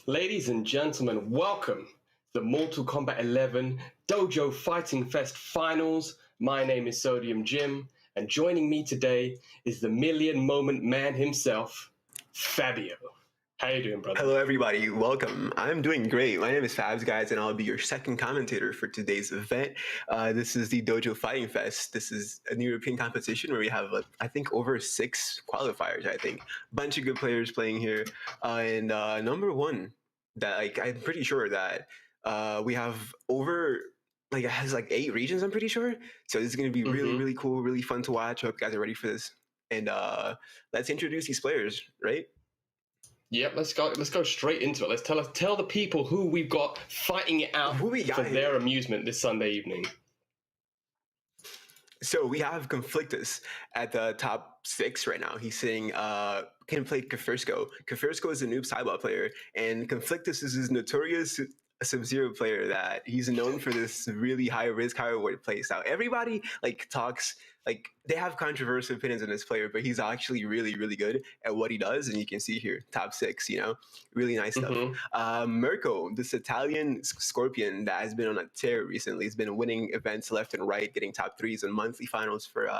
Ladies and gentlemen, welcome to the Mortal Kombat 11 Dojo Fighting Fest Finals. My name is Sodium Jim, and joining me today is the million moment man himself, Fabio. How you doing, brother? Hello, everybody. Welcome. I'm doing great. My name is Fabs, guys, and I'll be your second commentator for today's event. This is the Dojo Fighting Fest. This is an European competition where we have, I think, over 6 qualifiers. I think bunch of good players playing here, and number one that I'm pretty sure that we have over. It has 8 regions, I'm pretty sure. So this is going to be really cool, really fun to watch. Hope you guys are ready for this. And let's introduce these players, right? Yep, let's go straight into it. Let's tell the people who we've got fighting it out for their amusement this Sunday evening. So we have Conflictus at the top 6 right now. He's sitting can play Kafirsko. Kafirsko is a noob sideball player, and Conflictus is his notorious Sub-Zero player that he's known for this really high risk, high reward play style. Everybody talks they have controversial opinions on this player, but he's actually really good at what he does, and you can see here top 6. Really nice stuff. Mirko, this Italian scorpion that has been on a tear recently. He's been winning events left and right, getting top 3s and monthly finals for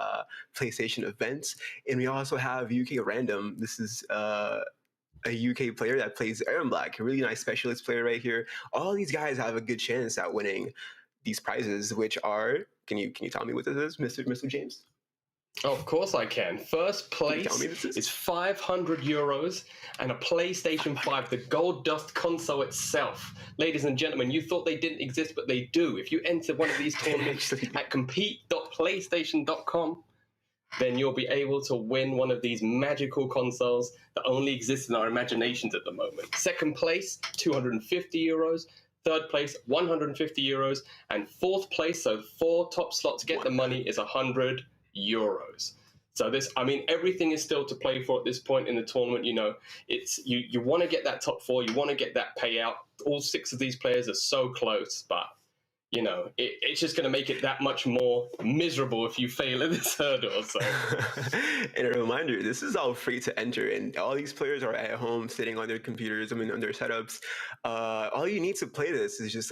PlayStation events. And we also have UK Random. This is a UK player that plays Aaron Black, a really nice specialist player right here. All these guys have a good chance at winning these prizes, which are, can you tell me what this is, Mr. James? Oh, of course I can. First place is 500 euros and a PlayStation 5, the Gold Dust console itself. Ladies and gentlemen, you thought they didn't exist, but they do. If you enter one of these tournaments at compete.playstation.com, then you'll be able to win one of these magical consoles that only exist in our imaginations at the moment. Second place, 250 euros. Third place, 150 euros. And fourth place, so 4 top slots get the money, is 100 euros. So everything is still to play for at this point in the tournament. It's you want to get that top 4, you want to get that payout. All 6 of these players are so close, but it's just going to make it that much more miserable if you fail at this hurdle. So, and a reminder, this is all free to enter, and all these players are at home, sitting on their computers, on their setups. All you need to play this is just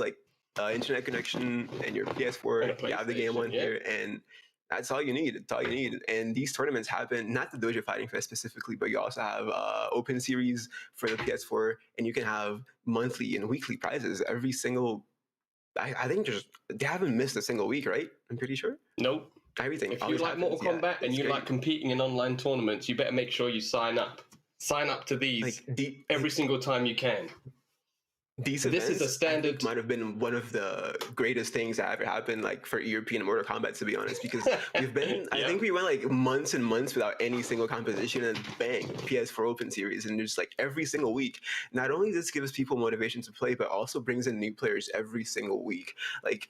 internet connection and your PS4. You have the game on here, and that's all you need. It's all you need. And these tournaments happen, not the Dojo Fighting Fest specifically, but you also have open series for the PS4, and you can have monthly and weekly prizes every single. I think they haven't missed a single week, right? I'm pretty sure. Nope. Everything. If you like Mortal Kombat and you like competing in online tournaments, you better make sure you sign up. Sign up to these every single time you can. These events, this is a standard. Might have been one of the greatest things that ever happened, for European Mortal Kombat, to be honest, because we've been. I think we went months and months without any single competition, and bang, PS4 Open Series, and there's every single week. Not only does this give us people motivation to play, but also brings in new players every single week.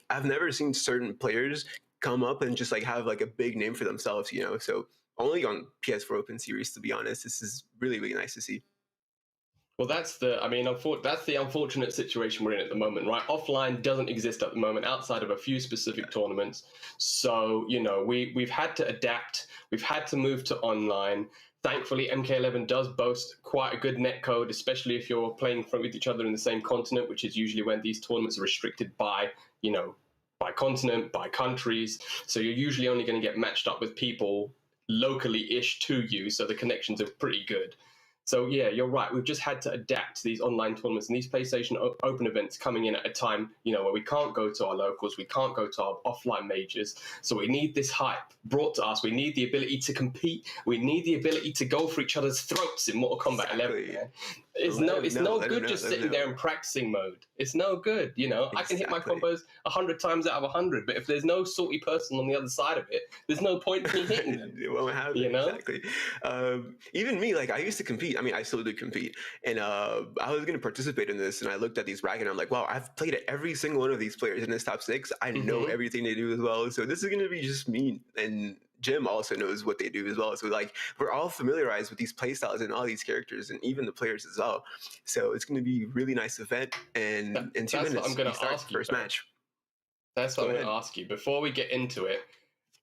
I've never seen certain players come up and just have a big name for themselves, So only on PS4 Open Series, to be honest, this is really nice to see. Well, that's the unfortunate situation we're in at the moment, right? Offline doesn't exist at the moment outside of a few specific tournaments. So, we've had to adapt. We've had to move to online. Thankfully, MK11 does boast quite a good netcode, especially if you're playing with each other in the same continent, which is usually when these tournaments are restricted by continent, by countries. So you're usually only going to get matched up with people locally-ish to you, so the connections are pretty good. So yeah, you're right. We've just had to adapt to these online tournaments and these PlayStation Open events coming in at a time, where we can't go to our locals, we can't go to our offline majors. So we need this hype brought to us. We need the ability to compete. We need the ability to go for each other's throats in Mortal Kombat 11. Man. It's no good just sitting there in practicing mode. It's no good, I can hit my combos 100 times out of 100, but if there's no salty person on the other side of it, there's no point in me hitting them. It won't happen. Exactly. Even me, I used to compete. I still do compete, and I was going to participate in this, and I looked at these brackets, and I'm like, wow, I've played at every single one of these players in this top 6. I know everything they do as well, so this is going to be just me and Jim also knows what they do as well. So like we're all familiarized with these playstyles and all these characters and even the players as well. So it's going to be a really nice event. And in 2 That's minutes, what I'm going we to start ask the you. first match. That's what I'm going to ask you. Before we get into it,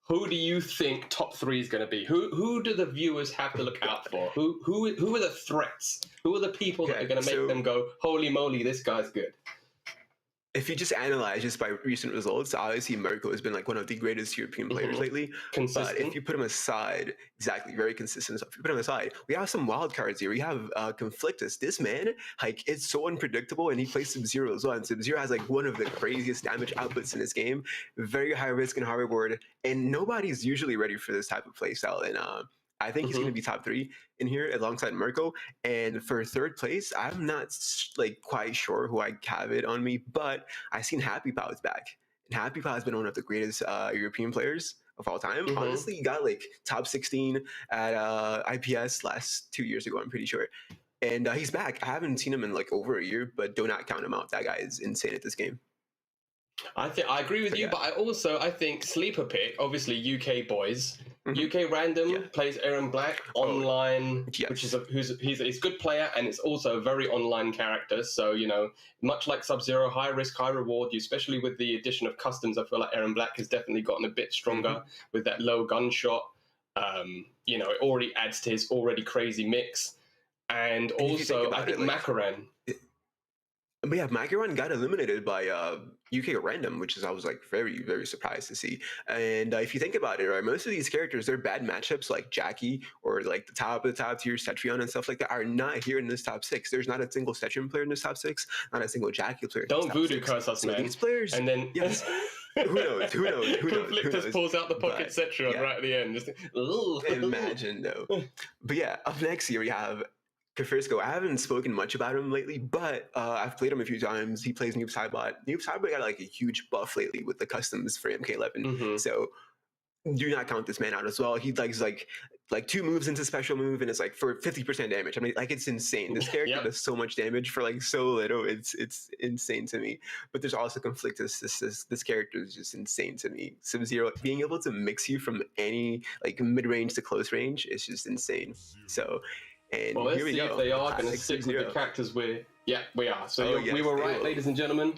who do you think top 3 is going to be? Who do the viewers have to look out for? Who are the threats? Who are the people that are going to make them go, holy moly, this guy's good? If you just analyze just by recent results, obviously Mirko has been like one of the greatest European players lately. Consistent. But if you put him aside, exactly, very consistent. So if you put him aside, we have some wild cards here. We have Conflictus. This man, like, it's so unpredictable, and he plays Sub-Zero as well. And Sub-Zero has like one of the craziest damage outputs in this game. Very high risk and high reward, and nobody's usually ready for this type of play style. And I think he's going to be top 3 in here alongside Mirko. And for 3rd place, I'm not like quite sure who I have it on me, but I've seen Happy Pow is back. And Happy Pow has been one of the greatest European players of all time. Honestly, he got like top 16 at IPS last 2 years ago, I'm pretty sure. And he's back. I haven't seen him in like over a year, but do not count him out. That guy is insane at this game. I agree with you, but I think sleeper pick, obviously UK boys. UK Random plays Aaron Black online, which is he's a good player, and it's also a very online character. So, you know, much like Sub-Zero, high risk, high reward, especially with the addition of customs. I feel like Aaron Black has definitely gotten a bit stronger with that low gunshot. You know, it already adds to his already crazy mix. And also, I think Makaran. But yeah, Makaran got eliminated by UK Random, which is I was like very, very surprised to see. And if you think about it, right, most of these characters, they're bad matchups like Jackie or like the top of the top tier Cetrion and stuff like that are not here in this top 6. There's not a single Cetrion player in this top 6, not a single Jackie player. Don't voodoo curse us, man. These players, and then yes. Who knows? Conflictus pulls out the pocket Cetrion right at the end. Just, imagine though. But yeah, up next here we have Kafirsko. I haven't spoken much about him lately, but I've played him a few times. He plays Noob Saibot. Noob Saibot got like a huge buff lately with the customs for MK11. So do not count this man out as well. He likes like 2 moves into special move, and it's like for 50% damage. I mean, like, it's insane. This character does so much damage for like so little. It's insane to me. But there's also Conflictus. This character is just insane to me. Sub-Zero being able to mix you from any like mid range to close range is just insane. So. And well, let's here we see go. if they are going to stick with the characters we are. So we were right, ladies and gentlemen.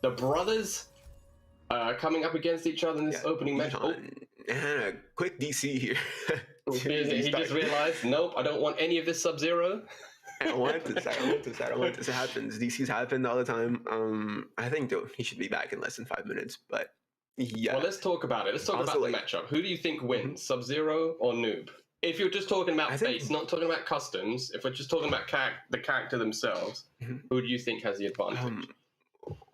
The brothers coming up against each other in this opening match. And a quick DC here. He just realized, nope, I don't want any of this Sub-Zero. I don't want this. I don't want this. It happens. DC's happened all the time. I think though he should be back in less than 5 minutes. But yeah. Well, let's talk about it. Let's talk about the matchup. Who do you think wins, Sub-Zero or Noob? If you're just talking about base, not talking about customs, if we're just talking about the character themselves, who do you think has the advantage?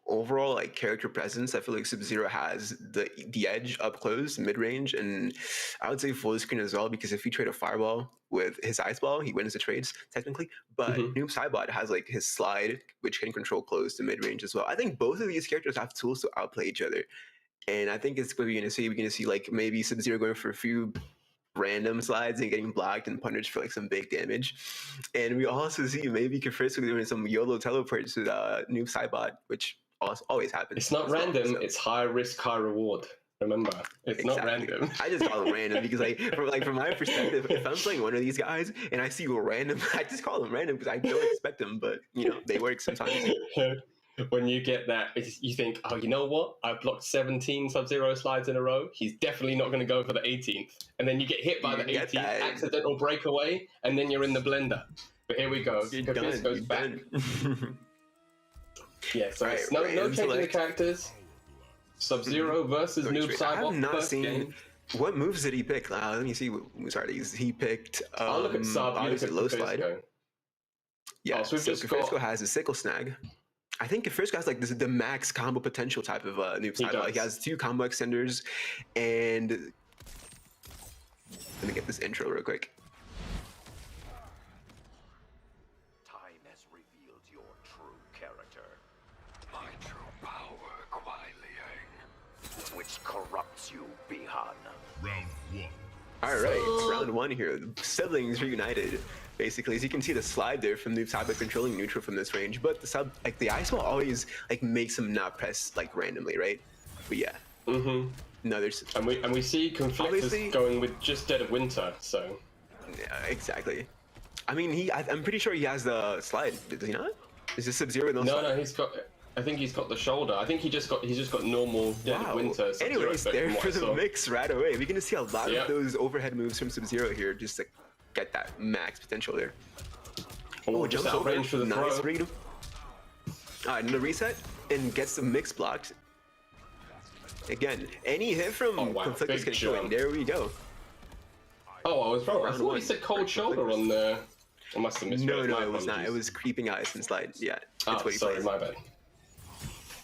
Overall, like character presence, I feel like Sub-Zero has the edge up close, mid range, and I would say full screen as well. Because if you trade a fireball with his ice ball, he wins the trades technically. But Noob Saibot has like his slide, which can control close to mid range as well. I think both of these characters have tools to outplay each other, and I think it's what we're gonna see. We're gonna see like maybe Sub-Zero going for a few random slides and getting blocked and punished for like some big damage. And we also see maybe Kafirsko doing some YOLO teleports with Noob Saibot, which always happens. It's not random, it's high risk, high reward. Remember, it's not random. I just call them random because from my perspective, if I'm playing one of these guys and I see a random, I just call them random because I don't expect them, but you know, they work sometimes. When you get that, you think, oh, you know what? I've blocked 17 Sub-Zero slides in a row. He's definitely not going to go for the 18th. And then you get hit by the 18th, accidental breakaway, and then you're in the blender. But here we go. Kafirsko goes back. Yeah, so it's no changing the characters. Sub-Zero versus Noob Saibot. I have not seen... What moves did he pick? Let me see what moves are these. He picked... I'll look at Sub, you look at low slide. Yeah, so Kafirsko has a sickle snag. I think Kafirsko has like the max combo potential type of Noob Saibot. Like, he has 2 combo extenders, and let me get this intro real quick. Time has revealed your true character. My true power, Kuai Liang, which corrupts you, Bihan. Round 1. All right, round 1 here. The siblings reunited. Basically, as you can see the slide there from Noob Saibot controlling neutral from this range, but the ice ball always like makes him not press like randomly, right? But yeah. No, there's And we see Conflictus Obviously- going with just Dead of Winter, so yeah, exactly. I mean, I'm pretty sure he has the slide. Does he not? Is this Sub-Zero with no slide? no, he's got. I think he's got the shoulder. I think he's just got normal Dead of Winter. Sub-Zero Anyways, effect there from what for I the saw. mix right away. We're gonna see a lot Yeah. of those overhead moves from Sub-Zero here, just to get that max potential there. Oh, just out of range for the nice throw. read. And the reset and gets the mix blocked. Again, any hit from Oh, wow, Conflictus big can kill him. jump. There we go. Oh, I was wrong. I Round thought one. he said cold shoulder on the. I must have misread. No, My it was not. It apologies. was creeping ice and slide. Yeah, that's Oh, what he sorry, plays. my bad.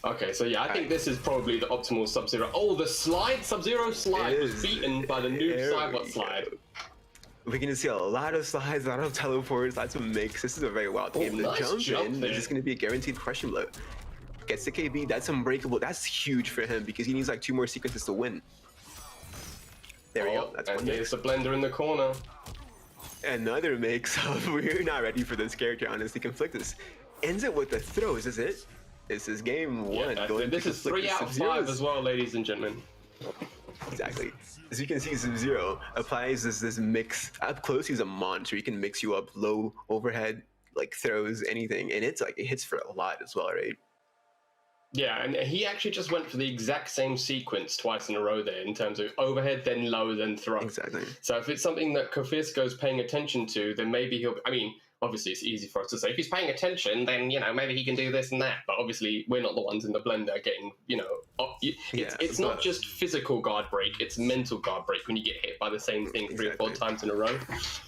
Okay, so yeah, I think this is probably the optimal Sub-Zero. Oh, the slide, Sub-Zero slide was Is- beaten by the noob there Cybot we slide. go. We're gonna see a lot of slides, a lot of teleports, lots of mix. This is a very wild game. The nice jump in there. is just gonna be a guaranteed crushing blow. Gets the KB, that's unbreakable. That's huge for him because he needs like 2 more sequences to win. There we go. That's and one here's mix. the blender in the corner. Another mix up. We're not ready for this character, honestly. Conflictus ends it with the throws, is it? This is game one. Yeah, going this to is 3 Conflictus. out of 5 Sub-Zero's- as well, ladies and gentlemen. Exactly. As you can see, Sub-Zero applies this mix. Up close, he's a monster. He can mix you up low, overhead, like throws, anything. And it's like, it hits for a lot as well, right? Yeah, and he actually just went for the exact same sequence twice in a row there in terms of overhead, then low, then throw. Exactly. So if it's something that Kofisco's paying attention to, then maybe he'll. I mean, obviously it's easy for us to say if he's paying attention, then maybe he can do this and that. But obviously we're not the ones in the blender getting it's not but- just physical guard break; it's mental guard break when you get hit by the same thing 3 or 4 Exactly. times in a row.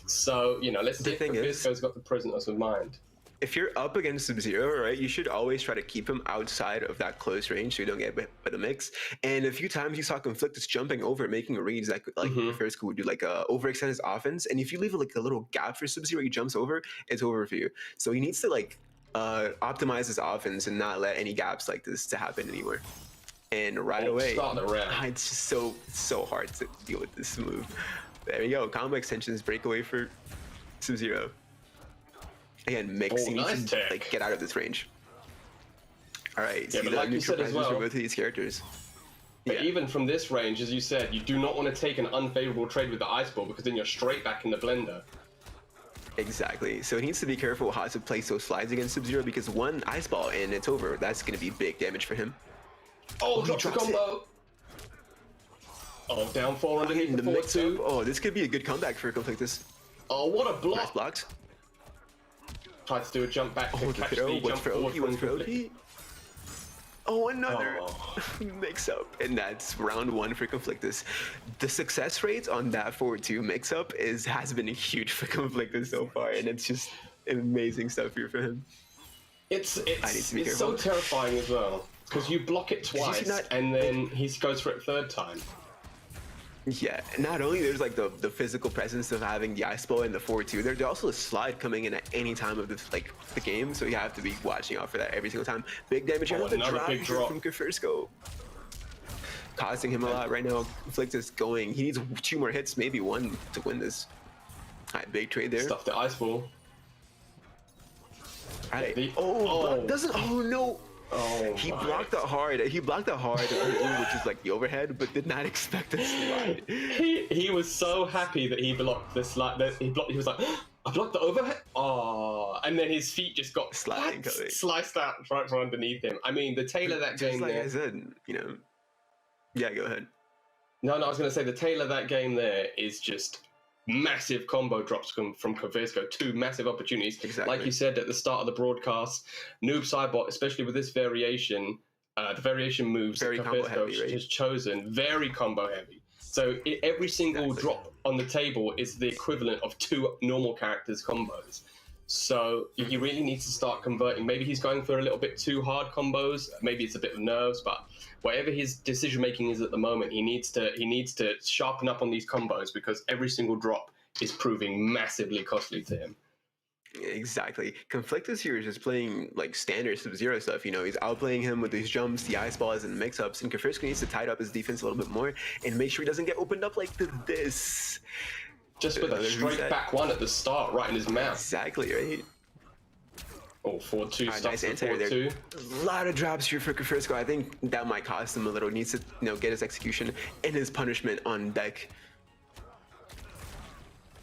So let's see The if thing is- Kofisco's got the presence of mind. If you're up against Sub-Zero, right, you should always try to keep him outside of that close range so you don't get hit by the mix. And a few times you saw Conflictus jumping over, making reads like first would do, like overextend his offense. And if you leave like a little gap for Sub-Zero, he jumps over, it's over for you. So he needs to like optimize his offense and not let any gaps like this to happen anymore. And right away, Start the round. it's just so hard to deal with this move. There you go, combo extensions, breakaway for Sub-Zero. Again, mix. Oh, You need nice to tech. like get out of this range. All right. Yeah, See but the like you neutral said as presence for well- both of these characters. But Yeah. even from this range, as you said, you do not want to take an unfavorable trade with the ice ball because then you're straight back in the blender. Exactly. So he needs to be careful how to place those slides against Sub-Zero because one ice ball and it's over. That's going to be big damage for him. Oh, he drops the drops it. combo. Oh, down 4 underneath And the the forward mix up. 2. Oh, this could be a good comeback for Conflictus. Oh, what a Nice block. blocks. Tried to do a jump back to Oh, the catch throw. the What's jump for forward OP? What's for from OP? Oh, another Oh. mix-up. And that's round 1 for Conflictus. The success rate on that forward 2 mix-up has been huge for Conflictus so far, and it's just amazing stuff here for him. It's need to be it's so careful. terrifying as well because you block it twice not- and then he goes for it 3rd time. Yeah, not only there's like the physical presence of having the ice ball and the forward 2, there's also a slide coming in at any time of the game, so you have to be watching out for that every single time. Big damage Oh, out of the another drop big here drop. from Kofirsko. Costing him a lot right now. Conflictus going. He needs 2 more hits, maybe 1 to win this. Alright, big trade there. Stuff the ice ball. Alright. The- Oh, oh. doesn't. Oh no. Oh, He my. blocked it hard. He blocked it hard, which is like the overhead, but did not expect a slide. He was so happy that he blocked the slide. That he was like, I blocked the overhead. Oh, and then his feet just got Sliding coming. sliced out right from underneath him. I mean, the tail of that Just game like there. I said, Yeah, go ahead. No, I was going to say the tail of that game there is just massive combo drops from Kofisco. 2 massive opportunities. Exactly. Like you said at the start of the broadcast, Noob Cybot, especially with this variation, the variation moves Very that combo Kofisco heavy, right? has chosen, very combo heavy. So every single Exactly. drop on the table is the equivalent of 2 normal characters' combos. So he really needs to start converting. Maybe he's going for a little bit too hard combos. Maybe it's a bit of nerves, but whatever his decision making is at the moment, he needs to sharpen up on these combos because every single drop is proving massively costly to him. Exactly. Conflictus here is just playing like standard Sub-Zero stuff. He's outplaying him with these jumps, the ice balls, and the mix-ups. And Kofirsko needs to tighten up his defense a little bit more and make sure he doesn't get opened up like this. Just with a Another straight reset. back 1 at the start, right in his mouth. Exactly, right? Oh, 4-2 stuff nice for anti-air there. 4-2. A lot of drops here for Kafirsko. I think that might cost him a little. Needs to get his execution and his punishment on deck.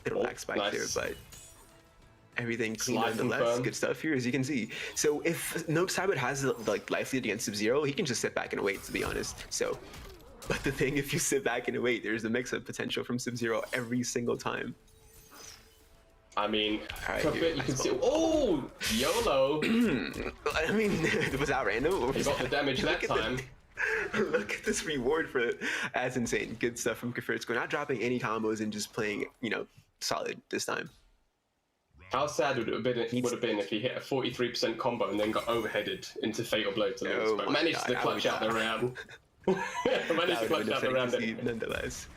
Little back spike there, but everything clean nonetheless. Confirmed. Good stuff here, as you can see. So if Nope Sabbath has like life lead against Sub-Zero, he can just sit back and wait, to be honest. So, but the thing, if you sit back and wait, there's a mix-up potential from Sub-Zero every single time. I mean, right, you can see. Oh, YOLO! I mean, was that random? Or He was got the that- damage that time. Look at this reward for it. That's insane. Good stuff from Kafirsko. Not dropping any combos and just playing, solid this time. How sad would it have been if he hit a 43% combo and then got overheaded into Fatal Blow to lose, Oh but my managed God, to clutch out the round. Managed to clutch out the round. Nonetheless.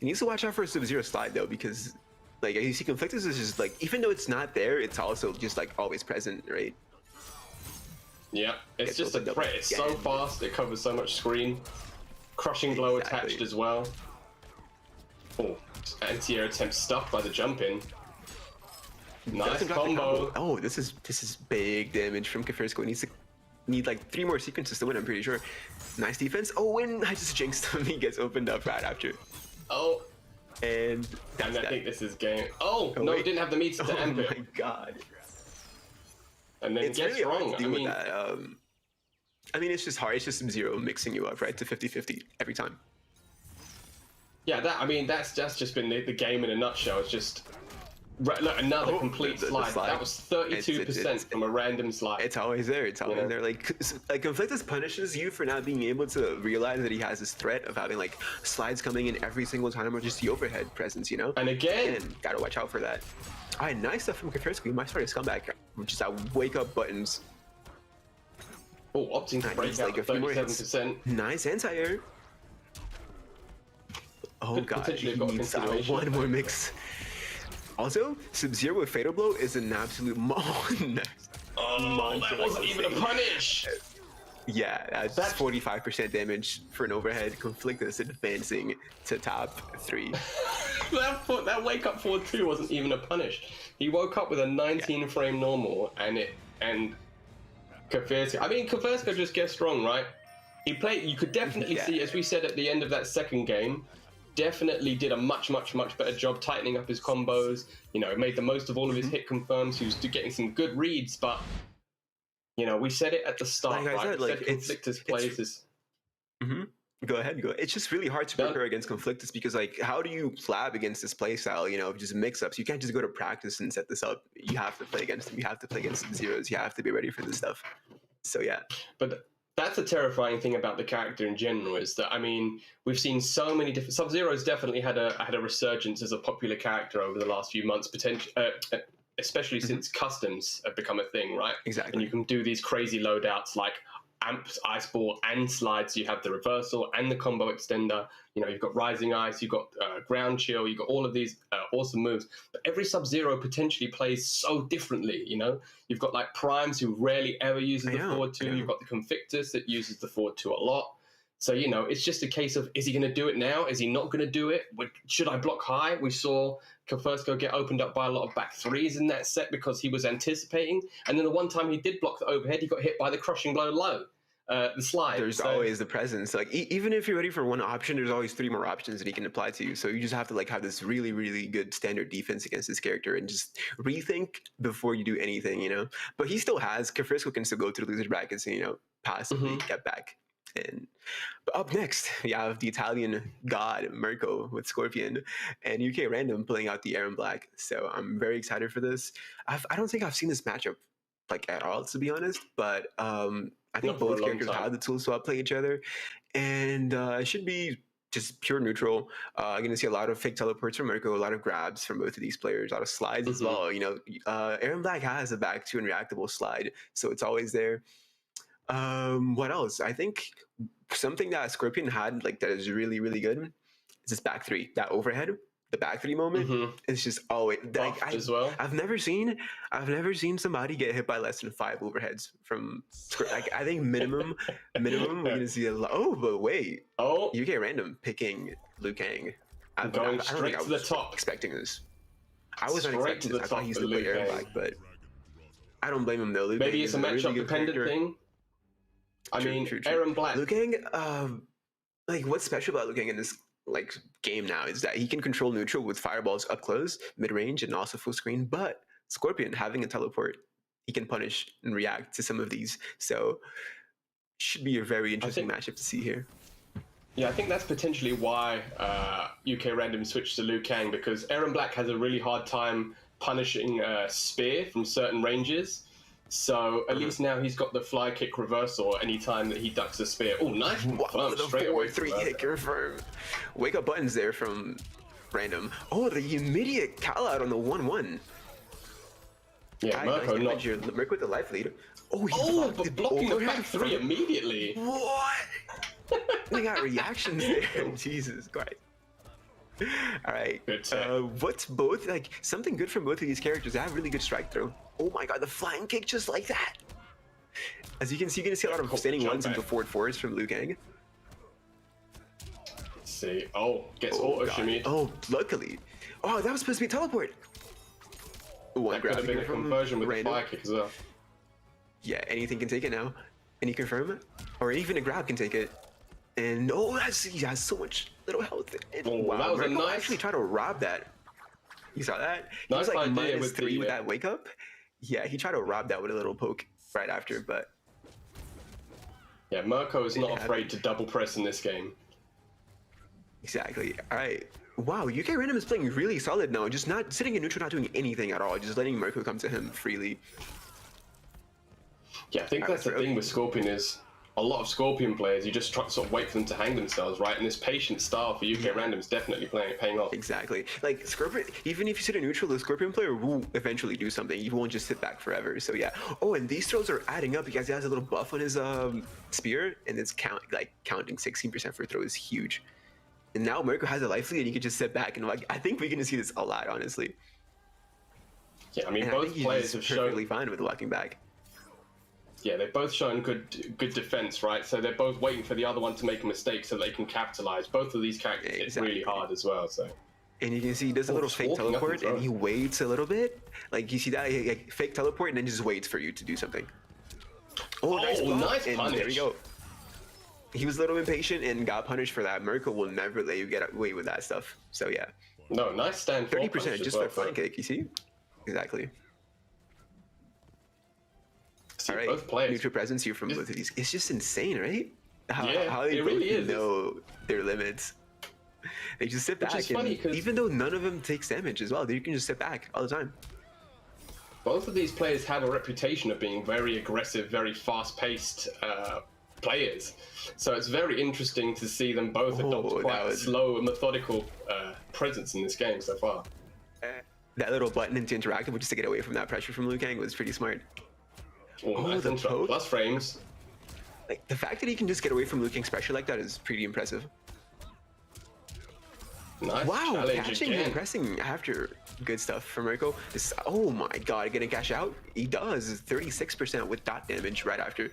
He needs to watch out for a Sub-Zero slide though, because like you see Conflictus is just like, even though it's not there, it's also just like always present, right? Yeah, it's just a threat. It's so fast, it covers so much screen. Crushing blow attached as well. Oh, anti-air attempt stuffed by the jump in. Nice combo. Oh, this is big damage from Kafirsko. He need like 3 more sequences to win, I'm pretty sure. Nice defense. Oh, and I just jinxed him. He gets opened up right after. Oh. And I think this is game. Oh, no, he didn't have the meter to amp it. Oh my God. And then It's gets really hard wrong. to deal with that. I mean, it's just hard. It's just Sub-Zero mixing you up, right, to 50-50 every time. Yeah, that's just been the game in a nutshell. It's just look, another complete slide. That was 32% from a random slide. It's always there. It's always there. Like Conflictus punishes you for not being able to realize that he has this threat of having like slides coming in every single time, or just the overhead presence, And again, gotta watch out for that. All right, nice stuff from Kafirsko. He might start his comeback. Just that wake up buttons. Oh, opting to break out like a few more hits. 37%. Nice anti-air. Oh Could God, potentially he have got a needs continuation. one more mix. Also, Sub-Zero with Fatal Blow is an absolute monster. Oh, that wasn't even a punish. Yeah, that's 45% damage for an overhead. Conflictus advancing to top 3. that wake up 4-2 wasn't even a punish. He woke up with a 19 frame normal and Kafirsko. I mean, Kafirsko just gets strong, right? He played. You could definitely see, as we said at the end of that second game, definitely did a much better job tightening up his combos. Made the most of all of his hit confirms. He was getting some good reads, but we said it at the start, Like I right? said, like, Conflictus plays is. Go ahead. It's just really hard to prepare against Conflictus because, like, how do you flab against this playstyle? Just mix-ups. You can't just go to practice and set this up. You have to play against him. You have to play against some zeros. You have to be ready for this stuff. So yeah. But that's a terrifying thing about the character in general, is that, I mean, we've seen so many different... Sub-Zero's definitely had a resurgence as a popular character over the last few months, especially since customs have become a thing, right? Exactly. And you can do these crazy loadouts like amps, ice ball, and slides. You have the reversal and the combo extender. You've got rising ice, you've got ground chill, you've got all of these awesome moves. But every Sub-Zero potentially plays so differently. You've got like Primes who rarely ever uses the forward 2. You've got the Conflictus that uses the forward 2 a lot. So it's just a case of, is he going to do it now? Is he not going to do it? Should I block high? We saw Kafirsko get opened up by a lot of back 3s in that set because he was anticipating. And then the one time he did block the overhead, he got hit by the crushing blow low. The slide. There's always the presence. Like even if you're ready for one option, there's always 3 more options that he can apply to you. So you just have to like have this really, really good standard defense against this character and just rethink before you do anything, But he still has, Kafirsko can still go to the loser brackets and, possibly get back. But up next, we have the Italian god Mirko with Scorpion and UK Random pulling out the Aaron Black. So I'm very excited for this. I don't think I've seen this matchup like at all, to be honest, but I think both characters have the tools to outplay each other, and it should be just pure neutral. You're going to see a lot of fake teleports from Mirko, a lot of grabs from both of these players, a lot of slides as well. Aaron Black has a back 2 and reactable slide, so it's always there. What else? I think something that Scorpion had like that is really, really good is this back 3, that overhead. The back 3 moment is just always like as well. I've never seen somebody get hit by less than 5 overheads from like I think minimum we're gonna see a lot. Oh, but wait. Oh, UK Random picking Liu Kang. Going straight to the top. Expecting this. I was not expecting this. I thought he's the player Black, but I don't blame him though. Liu Maybe Kang it's is a really matchup good dependent character. thing. I True, mean, true, true. Aaron Black. Liu Kang, like what's special about Liu Kang in this like game now is that he can control neutral with fireballs up close, mid range, and also full screen. But Scorpion having a teleport, he can punish and react to some of these. So should be a very interesting matchup to see here. Yeah, I think that's potentially why UK Random switched to Liu Kang, because Aaron Black has a really hard time punishing spear from certain ranges. So at least now he's got the fly kick reversal anytime that he ducks a spear. Oh, nice confirm The straight away. 4-3 hit confirm. Wake up buttons there from Random. Oh, the immediate call out on the 1-1. Yeah, Mirko not. Mirko with the life lead. Oh, he blocking the back three immediately. What? They got reactions there. Jesus Christ. All right. What's both like something good from both of these characters? They have really good strike throw. Oh my god, the flying kick just like that. As you can see, you're gonna see a lot of standing ones into forward fours from Liu Kang. Let's see. Oh, gets auto shimmy. Oh, luckily. Oh, that was supposed to be a teleport. That could have been a conversion with the fire kick as well. Yeah, anything can take it now. Any confirm it? Or even a grab can take it. And oh, he has so much little health. And, wow, that was a nice. Actually tried to rob that. You saw that? He Nice was like idea -3 with that wake up. Yeah, he tried to rob that with a little poke right after, but yeah, Mirko is not afraid to double press in this game. Exactly. All right. Wow, UK Random is playing really solid now. Just not sitting in neutral, not doing anything at all. Just letting Mirko come to him freely. Yeah, I think that's the thing with Scorpion is a lot of Scorpion players, you just try to sort of wait for them to hang themselves, right? And this patient style for UK Random is definitely paying off. Exactly. Like Scorpion, even if you sit in neutral, the Scorpion player will eventually do something. You won't just sit back forever. So yeah. Oh, and these throws are adding up because he has a little buff on his spear, and it's counting 16% for throw is huge. And now Mirko has a life lead, and you can just sit back and like I think we're gonna see this a lot, honestly. Yeah, I mean both players have shown perfectly fine with walking back. Yeah, they've both shown good defense, right? So they're both waiting for the other one to make a mistake so they can capitalize. Both of these characters hit really hard as well. So. And you can see he does a little fake teleport, and he waits a little bit. Like you see that he, like, fake teleport, and then just waits for you to do something. Oh, nice punish! And there we go. He was a little impatient and got punished for that. Mirko will never let you get away with that stuff. So yeah. No, nice stand. 30% just for flank kick. You see? Exactly. See, all right, both players. neutral presence here from both of these. It's just insane, right? How they it both really is. know their limits. They just sit back, and even though none of them takes damage as well, they can just sit back all the time. Both of these players have a reputation of being very aggressive, very fast-paced players. So it's very interesting to see them both adopt quite a slow, methodical presence in this game so far. That little button into interactive, just to get away from that pressure from Liu Kang, was pretty smart. Nice the poke. Plus frames. Like the fact that he can just get away from Liu Kang's pressure like that is pretty impressive. Nice wow, catching and pressing after. Good stuff from Mirko. Oh my god, gonna cash out? He does. 36% with dot damage right after.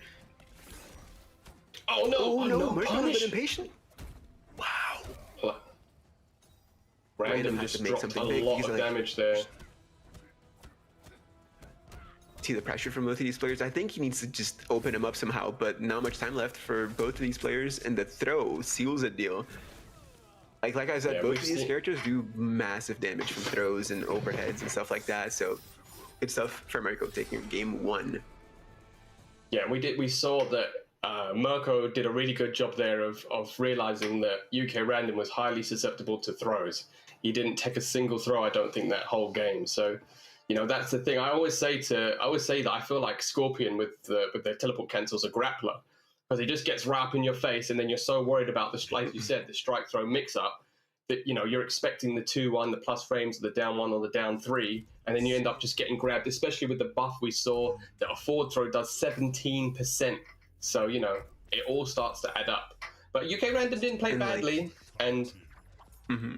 Oh no! No, Mirko a bit impatient. Wow. Random just dropped a lot of damage there. See the pressure from both of these players. I think he needs to just open him up somehow, but not much time left for both of these players, and the throw seals a deal. Like I said, both of these characters do massive damage from throws and overheads and stuff like that. So good stuff for Mirko taking game 1. Yeah, we saw that Mirko did a really good job there of realizing that UK Random was highly susceptible to throws. He didn't take a single throw, I don't think, that whole game. So, you know, that's the thing. I always say that I feel like Scorpion with their teleport cancels a grappler, because he just gets right up in your face, and then you're so worried about like you said, the strike throw mix up, that you know you're expecting the 2-1, the plus frames, the down 1 or the down 3, and then you end up just getting grabbed. Especially with the buff we saw that a forward throw does 17%. So you know it all starts to add up. But UK Random didn't play badly, and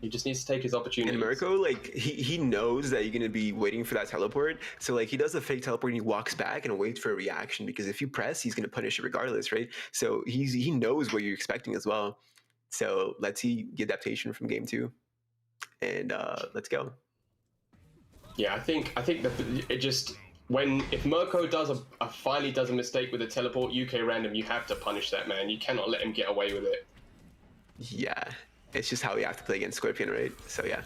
he just needs to take his opportunity. And Mirko, like he knows that you're gonna be waiting for that teleport, so like he does the fake teleport and he walks back and waits for a reaction, because if you press, he's gonna punish it regardless, right? So he knows what you're expecting as well. So let's see the adaptation from game 2, and let's go. Yeah, I think that it just if Mirko finally does a mistake with a teleport, UK random, you have to punish that man. You cannot let him get away with it. Yeah, it's just how we have to play against Scorpion, right? So yeah.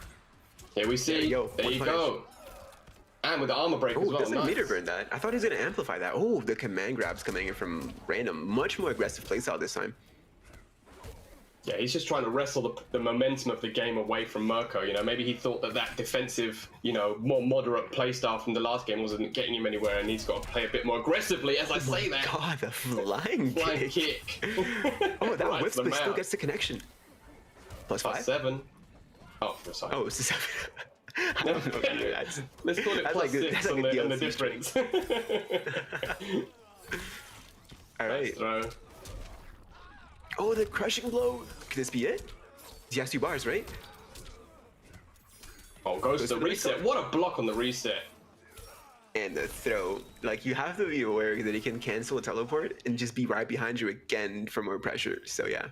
Here we see. There you go. And with the armor break as well. Doesn't meter burn that. I thought he was gonna amplify that. Oh, the command grabs coming in from random. Much more aggressive playstyle this time. Yeah, he's just trying to wrestle the momentum of the game away from Mirko. You know, maybe he thought that defensive, you know, more moderate playstyle from the last game wasn't getting him anywhere, and he's got to play a bit more aggressively. As I say that. God, the flying kick. Oh, that whip still gets the connection. Plus 5? 7. Oh, sorry. Oh, it's a 7. I don't know what you that's, Let's call it plus 6 on the difference. All right. Throw. Oh, the crushing blow. Could this be it? He has 2 bars, right? Oh, goes to the reset. What a block on the reset. And the throw. Like, you have to be aware that he can cancel a teleport and just be right behind you again for more pressure. So, yeah.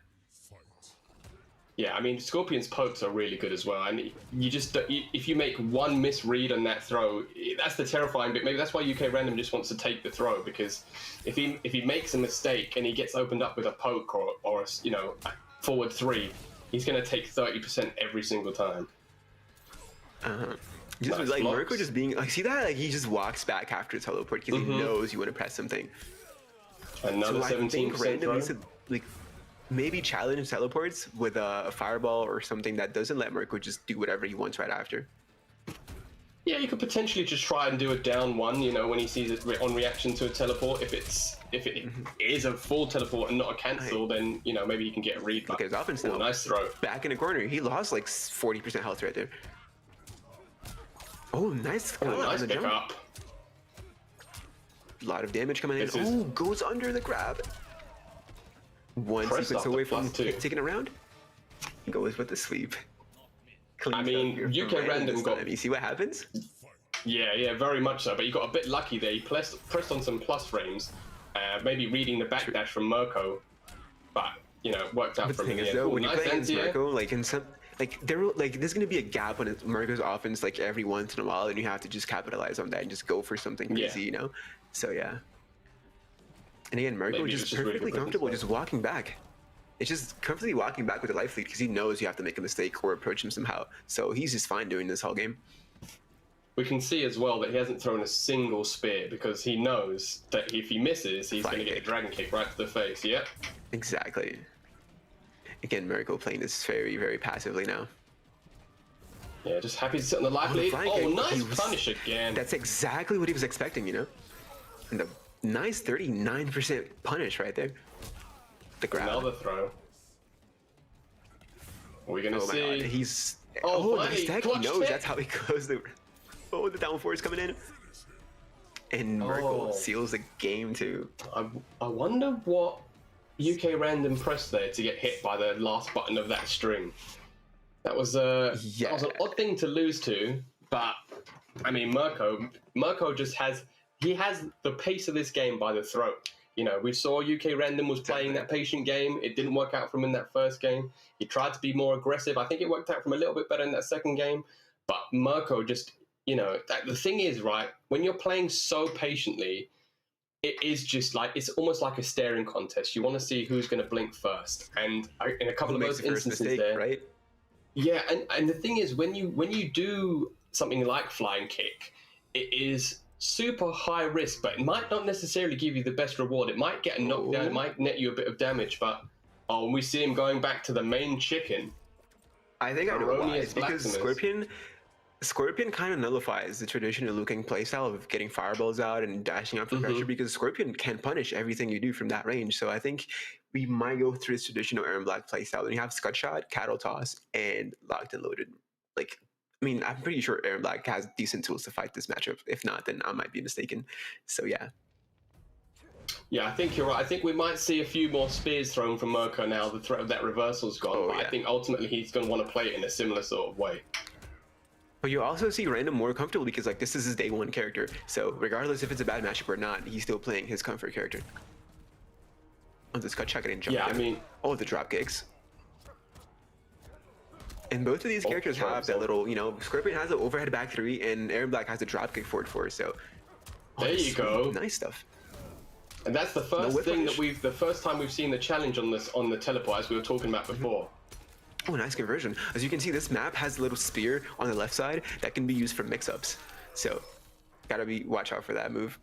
Yeah, I mean, Scorpion's pokes are really good as well. I mean, if you make one misread on that throw, that's the terrifying bit. Maybe that's why UK Random just wants to take the throw, because if he makes a mistake and he gets opened up with a poke or a, you know, forward 3, he's going to take 30% every single time. Just nice like Mirko just being like, see that? Like, he just walks back after teleport because he knows you want to press something. Another 17% Random needs to, like, maybe challenge teleports with a fireball or something that doesn't let Mirko just do whatever he wants right after. Yeah, you could potentially just try and do a down 1, you know, when he sees it on reaction to a teleport. If it is a full teleport and not a cancel, then, you know, maybe you can get a read. Look at his offense now. Nice throw. Back in the corner. He lost like 40% health right there. Oh, nice. Nice pick up. A lot of damage coming in. Oh, goes under the grab. One sequence away from taking a round. He goes with the sweep. I mean, UK Random got... You see what happens? Yeah, very much so. But you got a bit lucky there. He pressed on some plus frames, maybe reading the backdash from Mirko. But, you know, it worked out from the end. When you play against Mirko, like, in some... Like, there's going to be a gap on Mirko's offense, like, every once in a while, and you have to just capitalize on that and just go for something crazy, you know? So, yeah. And again, Mirko is just perfectly comfortable just walking back. It's just comfortably walking back with the life lead because he knows you have to make a mistake or approach him somehow. So he's just fine doing this whole game. We can see as well that he hasn't thrown a single spear because he knows that if he misses, he's going to get a dragon kick right to the face. Yep. Exactly. Again, Mirko playing this very, very passively now. Yeah, just happy to sit on the life lead. Oh, nice punish again. That's exactly what he was expecting, you know? And the nice 39% punish right there. The grab. Another throw. We're going to see. God. He's... Oh, nice tech. He knows that's how he closed the... Oh, the down 4 is coming in. And Mirko seals the game too. I wonder what UK Random pressed there to get hit by the last button of that string. That was that was an odd thing to lose to, but I mean Mirko just has the pace of this game by the throat. You know, we saw UK Random was playing that patient game. It didn't work out for him in that first game. He tried to be more aggressive. I think it worked out for him a little bit better in that second game. But Mirko just, you know, the thing is, right, when you're playing so patiently, it is just like, it's almost like a staring contest. You want to see who's going to blink first. And in a couple of those instances there, right? Yeah, and the thing is, when you do something like flying kick, it is super high risk, but it might not necessarily give you the best reward. It might get a knockdown, it might net you a bit of damage, but we see him going back to the main chicken. I think I know why. It's because Scorpion kind of nullifies the traditional looking playstyle of getting fireballs out and dashing out for pressure, because Scorpion can punish everything you do from that range. So I think we might go through this traditional Iron Black playstyle. When you have Scud Shot, Cattle Toss, and Locked and Loaded. Like, I mean, I'm pretty sure Iron Black has decent tools to fight this matchup. If not, then I might be mistaken. So yeah. Yeah, I think you're right. I think we might see a few more spears thrown from Mirko now. The threat of that reversal's gone. But I think ultimately he's going to want to play it in a similar sort of way. But you also see Random more comfortable because, like, this is his day one character. So regardless if it's a bad matchup or not, he's still playing his comfort character. Oh, this cut check, I didn't jump. Yeah, I mean, oh, the drop kicks. And both of these characters have that little, you know, Scorpion has an overhead back 3 and Iron Black has a drop kick forward 4. So There you go. Nice stuff. And that's the first thing that the first time we've seen the challenge on the teleport, as we were talking about before. Oh, nice conversion. As you can see, this map has a little spear on the left side that can be used for mix-ups. So, watch out for that move.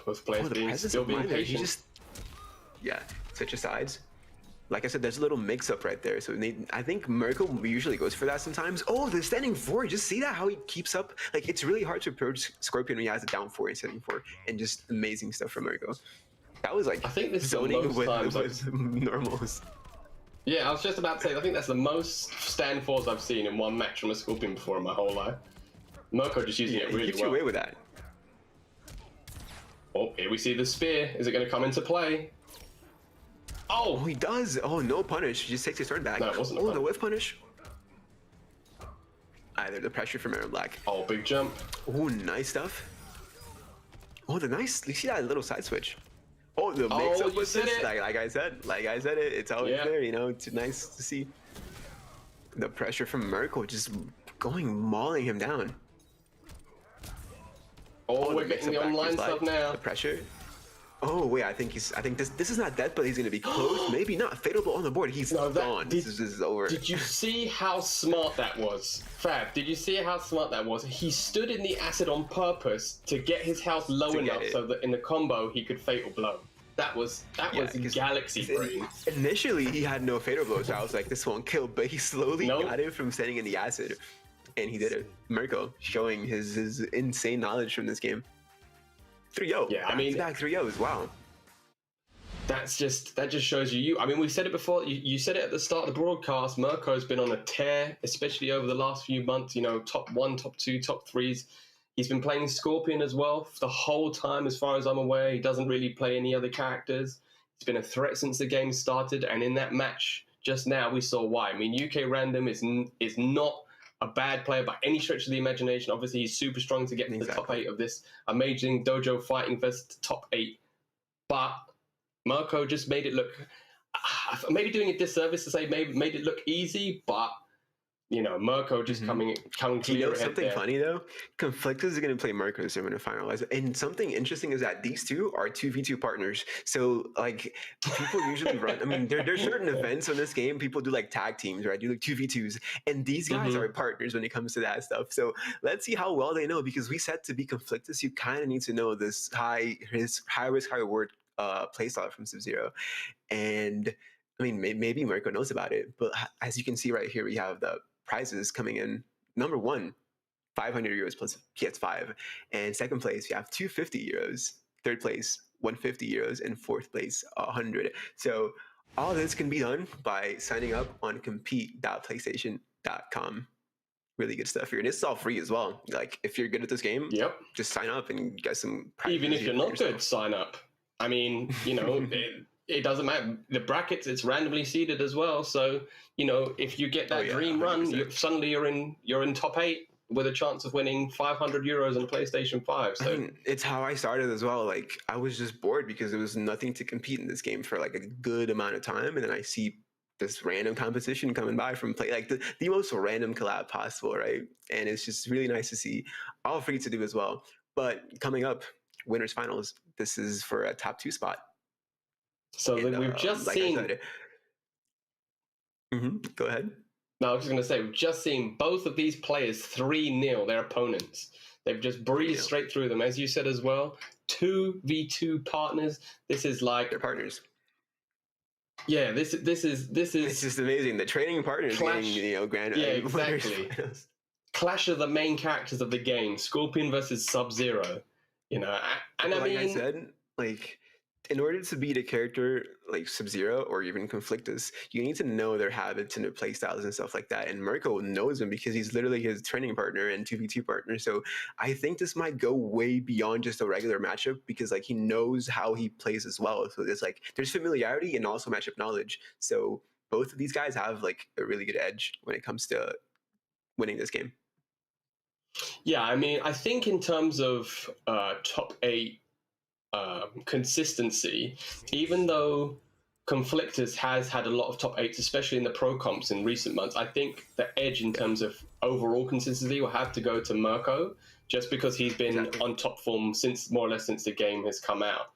Both players still being patient. Yeah, switch sides. Like I said, there's a little mix-up right there. So I think Mirko usually goes for that sometimes. Oh, the standing 4. Just see that, how he keeps up. Like, it's really hard to approach Scorpion when he has a down 4 and standing 4. And just amazing stuff from Mirko. That was like, I think this zoning with normals. Yeah, I was just about to say, I think that's the most stand 4s I've seen in one match from a Scorpion before in my whole life. Mirko just using it really well. He gets you away with that. Oh, here we see the spear. Is it going to come into play? Oh, he does. Oh, no punish. He just takes his turn back. No, it wasn't the whiff punish. Either the pressure from Aaron Black. Oh, big jump. Oh, nice stuff. Oh, you see that little side switch? Oh, the mix-up with this. Like I said it. It's always there. You know, it's nice to see the pressure from Mirko just mauling him down. Oh, we're getting the online stuff now. The pressure. Oh wait, I think this is not death, but he's gonna be close. Maybe not. Fatal blow on the board. He's gone. This is over. Did you see how smart that was, Fab? Did you see how smart that was? He stood in the acid on purpose to get his health low enough so that in the combo he could fatal blow. That was galaxy brain. Initially, he had no fatal blow, so I was like, this won't kill. But he slowly got it from standing in the acid, and he did it. Mirko showing his insane knowledge from this game. 3-0. Yeah, I mean, back 3-0s. Wow. That just shows you. I mean, we said it before. You said it at the start of the broadcast. Mirko's been on a tear, especially over the last few months. You know, top 1, top 2, top 3s. He's been playing Scorpion as well for the whole time, as far as I'm aware. He doesn't really play any other characters. He's been a threat since the game started, and in that match just now, we saw why. I mean, UK Random is not a bad player by any stretch of the imagination. Obviously, he's super strong to get to the top 8 of this amazing dojo fighting versus top 8. But Mirko just made it look, maybe doing a disservice to say made it look easy, but you know, Mirko just coming clear ahead. Something funny though, Conflictus is going to play Mirko in the finals, and something interesting is that these two are 2v2 partners. So like people usually run. I mean, there's certain events in this game people do like tag teams, right? Do like 2v2s, and these guys are partners when it comes to that stuff. So let's see how well they know, because we said to be Conflictus, you kind of need to know this high risk, high reward playstyle from Sub-Zero, and I mean maybe Mirko knows about it, but as you can see right here, we have the prizes coming in. Number 1, 500 euros plus PS5, and second place you have 250 euros, third place 150 euros, and fourth place 100. So all this can be done by signing up on compete.playstation.com. Really good stuff here, and it's all free as well. Like if you're good at this game, just sign up and get some prizes. Even if you're not good, sign up. I mean, you know, it doesn't matter. The brackets, it's randomly seeded as well. So, you know, if you get that dream 100%. Run, suddenly you're in top 8 with a chance of winning 500 euros on a PlayStation 5. So I mean, it's how I started as well. Like I was just bored because there was nothing to compete in this game for like a good amount of time, and then I see this random competition coming by from like the most random collab possible, right? And it's just really nice to see. All free to do as well. But coming up, winners finals. This is for a top 2 spot. So then we've just seen. Go ahead. No, I was just going to say, we've just seen both of these players 3-0 their opponents. They've just breezed straight through them, as you said as well. 2v2 partners. This is like they're partners. Yeah, this is. It's just amazing. The training partners getting grand. Yeah, exactly. Clash of the main characters of the game: Scorpion versus Sub-Zero. You know, and like I said, like in order to beat a character like Sub-Zero or even Conflictus, you need to know their habits and their play styles and stuff like that. And Mirko knows them because he's literally his training partner and 2v2 partner. So I think this might go way beyond just a regular matchup, because like he knows how he plays as well. So there's familiarity and also matchup knowledge. So both of these guys have like a really good edge when it comes to winning this game. Yeah, I mean, I think in terms of top 8 consistency, even though Conflictors has had a lot of top 8s, especially in the pro comps in recent months. I think the edge in terms of overall consistency will have to go to Mirko, just because he's been on top form since more or less since the game has come out.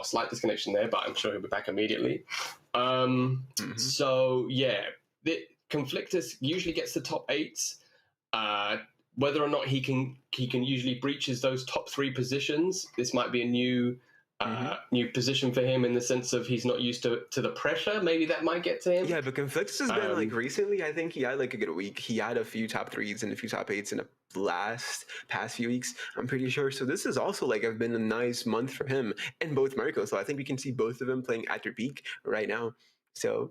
Slight disconnection there, but I'm sure he'll be back immediately. So yeah, the Conflictors usually gets the top 8s. Whether or not he can usually breaches those top 3 positions. This might be a new position for him in the sense of he's not used to the pressure. Maybe that might get to him. Yeah, but Conflictus has been like recently, I think he had like a good week. He had a few top 3s and a few top 8s in the past few weeks, I'm pretty sure. So this is also like been a nice month for him and both Mirko. So I think we can see both of them playing at their peak right now. So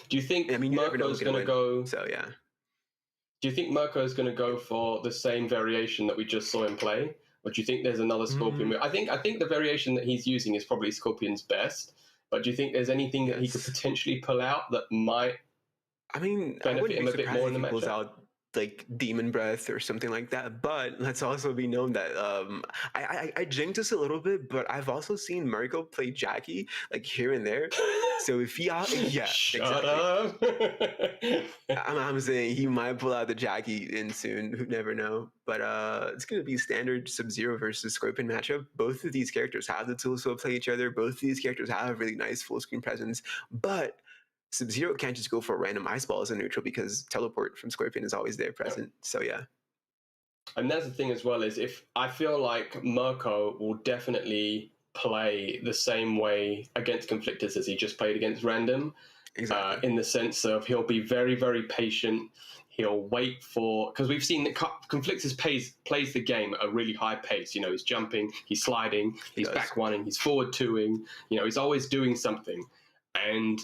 do you think Mirko's going to go? So yeah. Do you think Mirko is going to go for the same variation that we just saw him play? Or do you think there's another Scorpion move? I think the variation that he's using is probably Scorpion's best. But do you think there's anything that he could potentially pull out that might benefit him a bit more in the matchup? Out like Demon Breath or something like that. But let's also be known that I jinxed this a little bit, but I've also seen Mirko play Jackie like here and there. So if he Shut up. I'm saying he might pull out the Jackie in soon. Who never know? But it's gonna be standard Sub-Zero versus Scorpion matchup. Both of these characters have the tools to play each other. Both of these characters have really nice full screen presence, but Sub-Zero can't just go for a random ice ball as a neutral because teleport from Scorpion is always there present. So yeah. And that's the thing as well, is if I feel like Mirko will definitely play the same way against Conflictors as he just played against Random. Exactly. In the sense of he'll be very, very patient. He'll wait for, because we've seen that Conflictors plays the game at a really high pace. You know, he's jumping, he's sliding, he's back one-ing, he's forward two-ing. You know, he's always doing something. And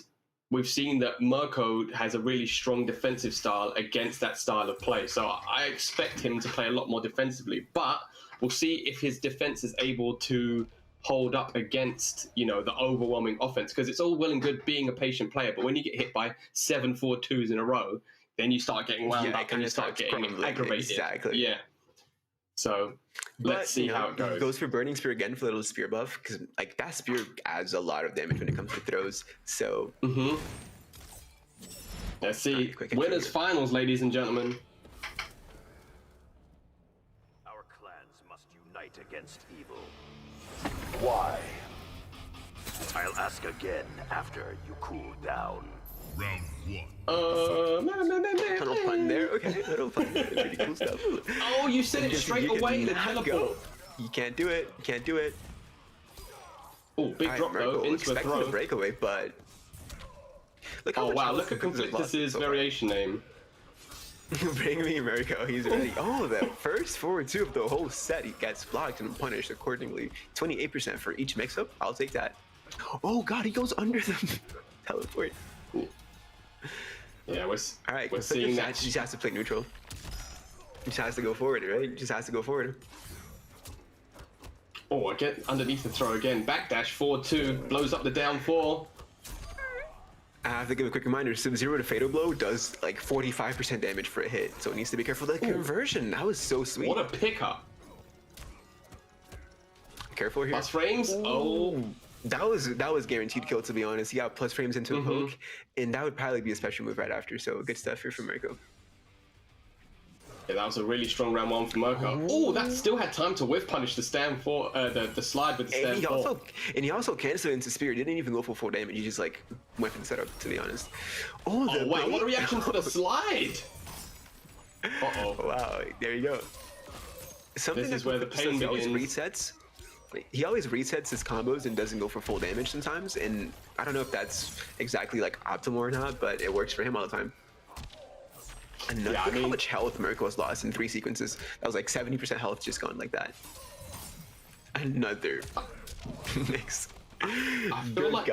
we've seen that Mirko has a really strong defensive style against that style of play. So I expect him to play a lot more defensively, but we'll see if his defense is able to hold up against, you know, the overwhelming offense, because it's all well and good being a patient player, but when you get hit by 7 4-2s in a row, then you start getting wound up and you start getting aggravated. Exactly. Yeah. So let's see how it goes. He goes for Burning Spear again for a little spear buff, because like that spear adds a lot of damage when it comes to throws. So let's see. Winners finals, ladies and gentlemen. Our clans must unite against evil. Why? I'll ask again after you cool down. Round 1. Little fun there. Okay, little fun there. Pretty cool stuff. Oh, you said it straight away. The teleport. You can't do it. You can't do it. Oh, big drop though into a throw. The breakaway, but look how wow! Look at Conflictus' variation name. Bring me Mirko, he's ready. Oh, the first forward 2 of the whole set, he gets blocked and punished accordingly. 28% for each mix-up, I'll take that. Oh god, he goes under them. Teleport. Cool. Yeah, we're seeing that. He just has to play neutral. He just has to go forward, right? He just has to go forward. Oh, I get underneath the throw again. Backdash, 4-2, blows up the down 4. I have to give a quick reminder, Sub-Zero to Fatal Blow does like 45% damage for a hit, so it needs to be careful. The conversion, that was so sweet. What a pickup. Careful here. Plus frames? Oh. That was guaranteed kill, to be honest. He got plus frames into a poke, and that would probably be a special move right after, so good stuff here from Mirko. Yeah, that was a really strong round 1 for Mirko. Oh, that still had time to whiff punish the stand for the slide with the stand for. And he also canceled into Spear. He didn't even go for full damage. He just like went for the setup, to be honest. Oh, wait, what a reaction to the slide! Wow, there you go. Something this is where the pain begins. Resets. He always resets his combos and doesn't go for full damage sometimes, and I don't know if that's exactly like optimal or not, but it works for him all the time. And look how much health Mirko has lost in 3 sequences. That was like 70% health just gone like that. Another mix. I feel like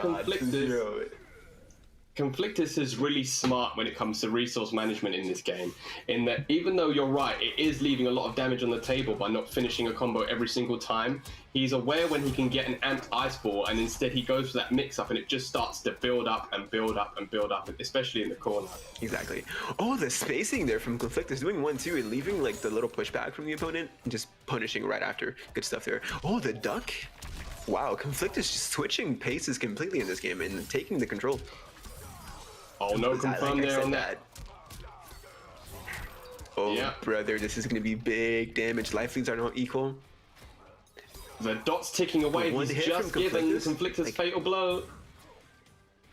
Conflictus is really smart when it comes to resource management in this game, in that even though you're right, it is leaving a lot of damage on the table by not finishing a combo every single time, he's aware when he can get an amped ice ball, and instead he goes for that mix-up, and it just starts to build up and build up and build up, especially in the corner. Exactly. Oh, the spacing there from Conflictus, doing 1-2 and leaving like the little pushback from the opponent, and just punishing right after. Good stuff there. Oh, the duck. Wow, Conflict is just switching paces completely in this game and taking the control. Oh no, confirm there on that. Oh, yeah. Brother, this is going to be big damage. Life leads are not equal. The dot's ticking away. He's just given Conflictus fatal blow.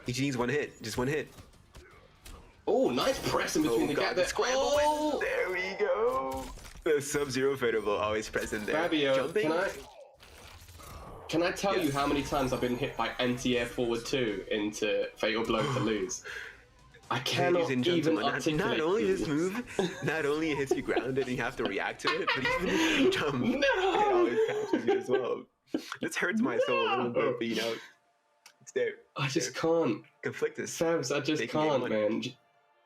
He needs one hit, just one hit. Oh, nice press in between the gap there. Oh, there we go. The Sub-Zero fatal blow always present there. Fabio, Jumping. Can I tell you how many times I've been hit by anti-air forward 2 into fatal blow to lose? I cannot even articulate. Not only this move, not only it hits you grounded and you have to react to it, but even if you jump, it always catches you as well. This hurts my soul a little bit, but you know, it's there. I just can't. Conflictus. Fabs, I just can't, man.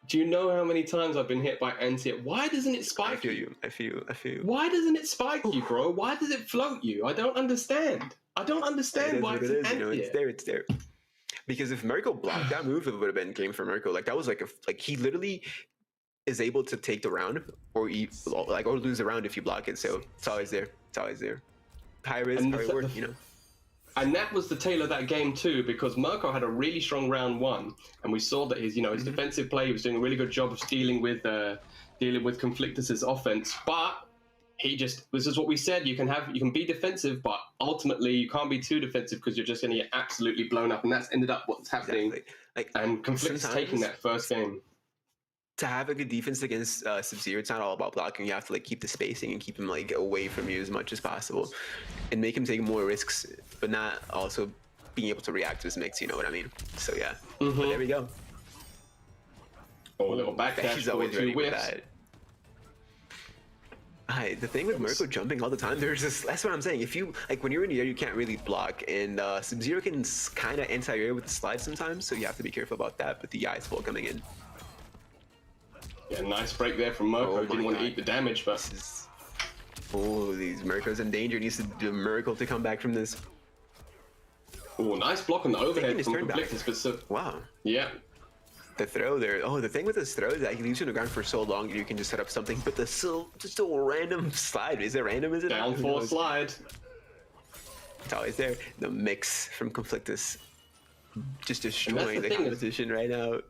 Do you know how many times I've been hit by anti-air? Why doesn't it spike you? I feel you. Why doesn't it spike you, bro? Why does it float you? I don't understand. I don't understand why it's an anti-air. You know, it's there. Because if Mirko blocked that move, it would have been game for Mirko. Like that was like he literally is able to take the round or lose the round if you block it. So it's always there. It's always there. High risk, high reward, you know. And that was the tail of that game too, because Mirko had a really strong round 1, and we saw that his defensive play, he was doing a really good job of dealing with Conflictus's offense, but this is what we said, you can be defensive, but ultimately you can't be too defensive because you're just going to get absolutely blown up, and that's ended up what's happening. Exactly. And Conflictus taking that first game. To have a good defense against Sub-Zero, it's not all about blocking. You have to keep the spacing and keep him away from you as much as possible, and make him take more risks, but not also being able to react to his mix. You know what I mean? So yeah. But there we go. Oh, a little backdash. He's always ready with that. The thing with Mirko jumping all the time, that's what I'm saying. If you when you're in the air, you can't really block, and Sub-Zero can kind of anti-air with the slide sometimes, so you have to be careful about that. But the ice ball coming in. Yeah, nice break there from Mirko. Didn't want to eat the damage, but these Mirko's in danger. Needs to do a miracle to come back from this. Oh, nice block on the overhead from Conflictus. Wow. Yeah. The throw there. Oh, the thing with this throw is that he leaves you on the ground for so long, you can just set up something. But just a random slide. Is it random? Is it down 4 slide? It's always there. The mix from Conflictus, just destroying the competition right now.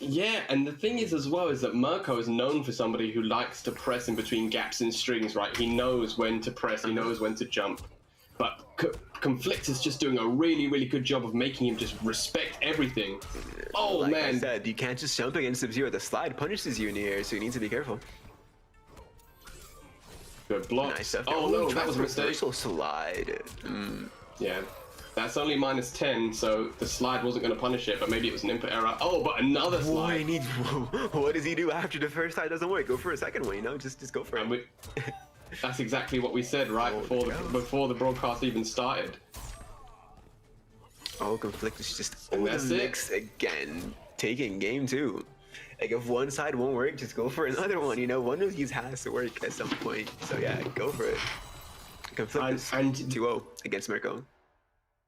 Yeah, and the thing is as well is that Mirko is known for somebody who likes to press in between gaps and strings, right? He knows when to press, he knows when to jump. But Conflict is just doing a really, really good job of making him just respect everything. Oh, like man. I said, you can't just jump against Sub-Zero. The slide punishes you in the air, so you need to be careful. Good block. Nice stuff. Oh, no, that was a mistake. Slide. Yeah. That's only -10, so the slide wasn't going to punish it, but maybe it was an input error. Oh, but another slide. What does he do after the first slide doesn't work? Go for a second one, you know? Just go for it. That's exactly what we said right before the broadcast even started. Oh, Conflict is just and that's mix again, taking game 2. If one side won't work, just go for another one. You know, one of these has to work at some point. So yeah, go for it. Conflict is 2-0 against Mirko.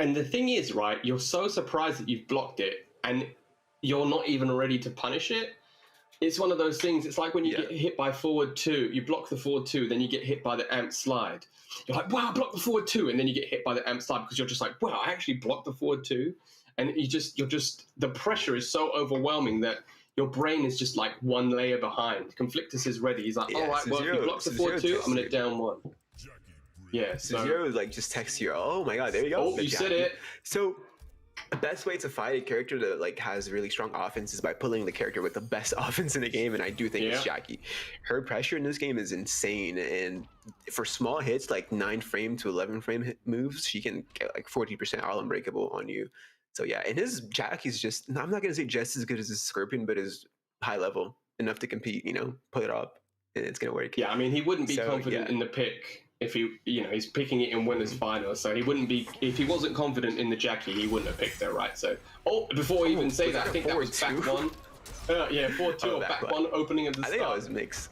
And the thing is, right, you're so surprised that you've blocked it and you're not even ready to punish it. It's one of those things, it's like when you get hit by forward 2, you block the forward 2, then you get hit by the amp slide. You're like, wow, I blocked the forward 2, and then you get hit by the amp slide because you're just like, wow, I actually blocked the forward 2. And the pressure is so overwhelming that your brain is just like one layer behind. Conflictus is ready. He's like, all right, well, if you block the forward 2, I'm going to down 1. Yeah, so Sub-Zero just texts you. Oh my god, there you go. Oh, you said it. So the best way to fight a character that has really strong offense is by pulling the character with the best offense in the game, and I do think it's Jackie. Her pressure in this game is insane, and for small hits like 9 frame to 11 frame moves, she can get 40% all unbreakable on you. So yeah, and his Jackie's just, I'm not gonna say just as good as his Scorpion, but is high level enough to compete. You know, pull it up, and it's gonna work. Yeah, I mean, he wouldn't be confident in the pick. If he's picking it in winners final, so he wouldn't be, if he wasn't confident in the Jackie, he wouldn't have picked her, right? So, before I even say that, I think that was back 1. Yeah, 4-2 or back 1 opening of the start. I think that was mix.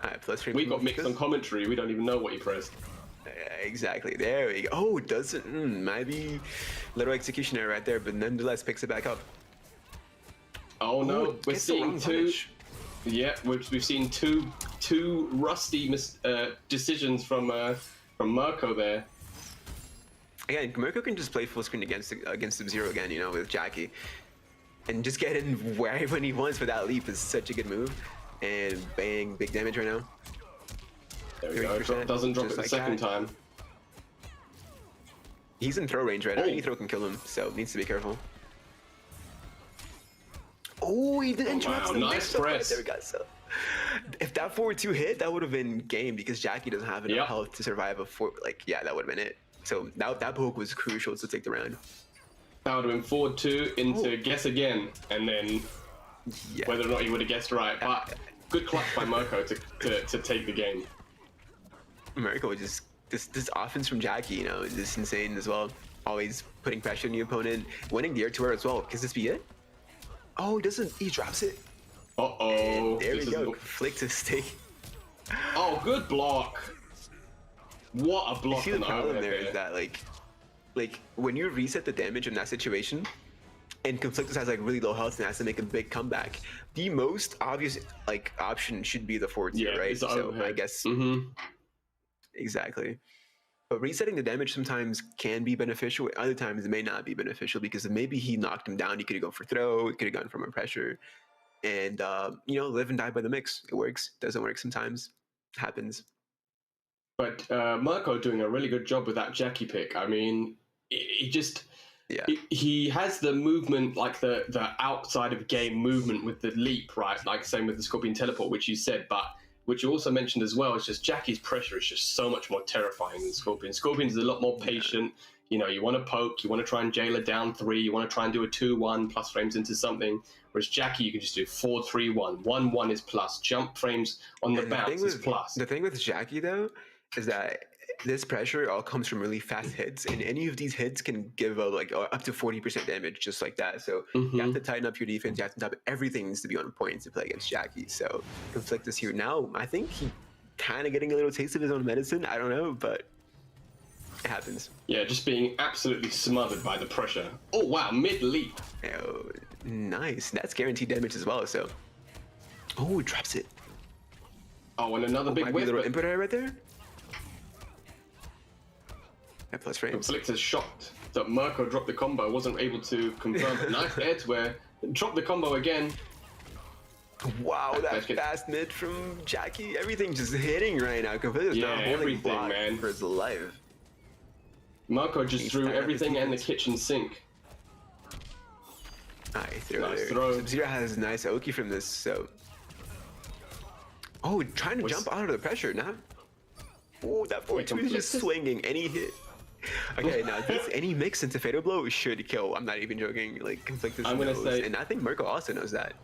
Alright, +3. We got mixed on commentary, we don't even know what he pressed. Exactly, there we go. Oh, it doesn't, might be little execution error right there, but nonetheless picks it back up. Oh no, we're seeing 2. Yeah, we've seen two rusty decisions from Mirko there. Again, Mirko can just play full screen against Sub-Zero again, you know, with Jackie. And just get in wherever he wants for that leap is such a good move. And bang, big damage right now. There we go. Doesn't drop it the second time. He's in throw range right now. Any throw can kill him, so needs to be careful. Oh, he did interrupt the nice press. There we go. So if that forward 2 hit, that would have been game because Jackie doesn't have enough health to survive a 4. Like, yeah, that would have been it. So that poke was crucial to take the round. That would have been forward 2 into guess again, and then whether or not he would have guessed right. But good clutch by Mirko to take the game. Mirko just this offense from Jackie, you know, is just insane as well. Always putting pressure on the opponent, winning the air to air as well. Can this be it? Oh, he drops it. Uh-oh. There we go. Flick to stay. Oh, good block. What a block. You see the problem there is that like when you reset the damage in that situation and Conflictus has like really low health and has to make a big comeback, the most obvious like option should be the forward tier, right? So I guess exactly. But resetting the damage sometimes can be beneficial. Other times it may not be beneficial because maybe he knocked him down. He could have gone for throw. He could have gone from a pressure, and you know, live and die by the mix. It works. Doesn't work sometimes. Happens. But Mirko doing a really good job with that Jackie pick. I mean, he just he has the movement, like the outside of game movement with the leap, right? Like same with the Scorpion teleport, which you said, but which you also mentioned as well. It's just Jackie's pressure is just so much more terrifying than Scorpion. Scorpion's a lot more patient. You know, you want to poke, you want to try and jail it down 3, you want to try and do a 2-1 plus frames into something. Whereas Jackie, you can just do 4-3-1. 1-1 is plus. Jump frames on the bounce is plus. The thing with Jackie though is that this pressure all comes from really fast hits, and any of these hits can give up to 40% damage just like that. So you have to tighten up your defense. You have to top everything needs to be on point to play against Jackie. So Conflictus here now. I think he kind of getting a little taste of his own medicine. I don't know, but it happens. Yeah, just being absolutely smothered by the pressure. Oh wow, mid leap. Oh, nice. That's guaranteed damage as well. So it drops it. Oh, and another big whip. Little input right there. Plus frames. Conflictus shocked that Mirko dropped the combo, wasn't able to confirm. Nice air to air, dropped the combo again. Wow, that fast mid from Jackie. Everything's just hitting right now. Conflictus not holding block for his life. Mirko just threw everything in the kitchen sink. Nice throw. Sub-Zero has nice Oki from this, so. Oh, trying to jump out of the pressure now. Oh, that forward 2 is just swinging any hit. Okay, now any mix into Fatal Blow should kill. I'm not even joking. Like Conflictus knows, and I think Mirko also knows that.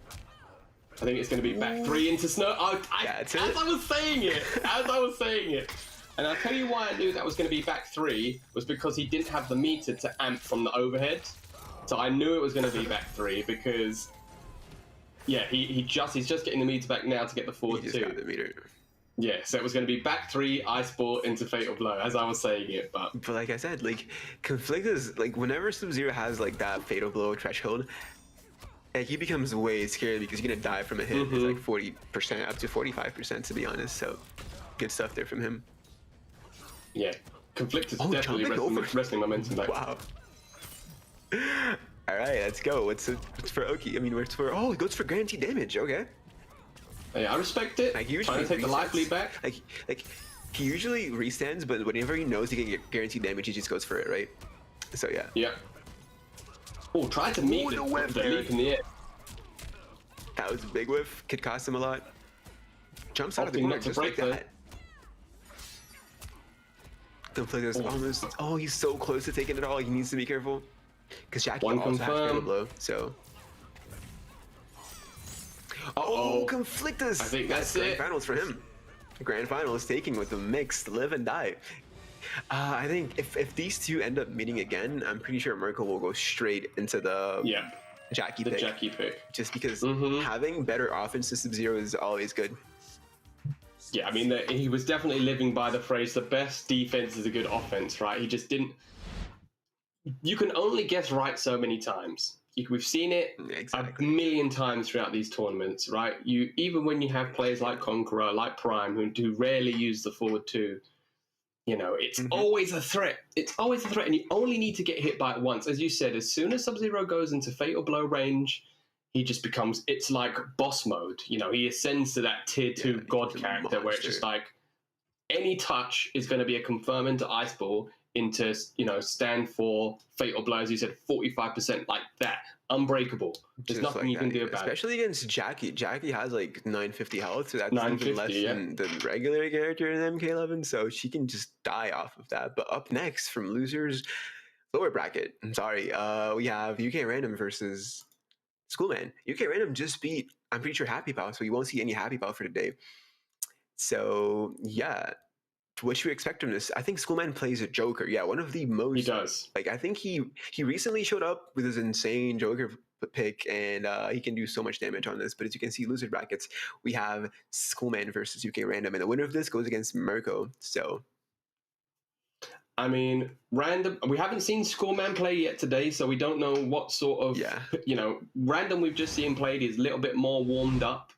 I think it's going to be back 3 into Snow. As I was saying it, and I'll tell you why I knew that was going to be back 3 was because he didn't have the meter to amp from the overhead, so I knew it was going to be back 3 because he's just getting the meter back now to get the forward 2. He just got the meter. Yeah, so it was going to be back 3, Ice Ball into Fatal Blow, as I was saying it, but like I said, like Conflictus, like whenever Sub-Zero has like that Fatal Blow threshold, like, he becomes way scary because you're gonna die from a hit. It's like 40% up to 45% to be honest. So good stuff there from him. Yeah, Conflictus definitely wrestling momentum back. Wow. All right, let's go. What's for Oki? I mean, it goes for guaranteed damage. Okay. Yeah, I respect it. Like, usually trying to take the life lead back. Like he usually restands, but whenever he knows he can get guaranteed damage, he just goes for it, right? So yeah. Yeah. Oh, try to meet the leap in the air. That was a big whiff. Could cost him a lot. Jumps out of the corner just like that. Conflictus almost. Oh, he's so close to taking it all. He needs to be careful because Jackie also has Fatal Blow. So. Oh, Conflictus! I think that's it. Grand finals for him. Grand finals taking with the mixed live and die. I think if these two end up meeting again, I'm pretty sure Mirko will go straight into the Jackie pick. Just because having better offense to Sub-Zero is always good. Yeah, I mean, he was definitely living by the phrase, the best defense is a good offense, right? He just didn't... You can only guess right so many times. We've seen it a million times throughout these tournaments, right? Even when you have players like Conqueror, like Prime, who do rarely use the forward 2, You know, it's always a threat. It's always a threat, and you only need to get hit by it once. As you said, as soon as Sub-Zero goes into Fatal Blow range, he just becomes, it's like boss mode. You know, he ascends to that tier 2 god character where it's just like, any touch is going to be a confirm into Ice Ball into, you know, stand for Fatal Blow, as you said, 45% like that. Unbreakable. There's nothing you can do about it. Especially against Jackie. Jackie has like 950 health, so that's even less than the regular character in MK11, so she can just die off of that. But up next, from losers lower bracket, I'm sorry, we have UK Random versus Schoolman. UK Random just beat, I'm pretty sure, Happy Pal, so you won't see any Happy Pal for today. So yeah, what should we expect from this? I think Schoolman plays a Joker. Yeah, one of the most. He does. Like, I think he recently showed up with his insane Joker pick, and he can do so much damage on this. But as you can see, loser brackets, we have Schoolman versus UK Random, and the winner of this goes against Mirko. So, I mean, Random. We haven't seen Schoolman play yet today, so we don't know what sort of. You know, Random. We've just seen played. He's a little bit more warmed up.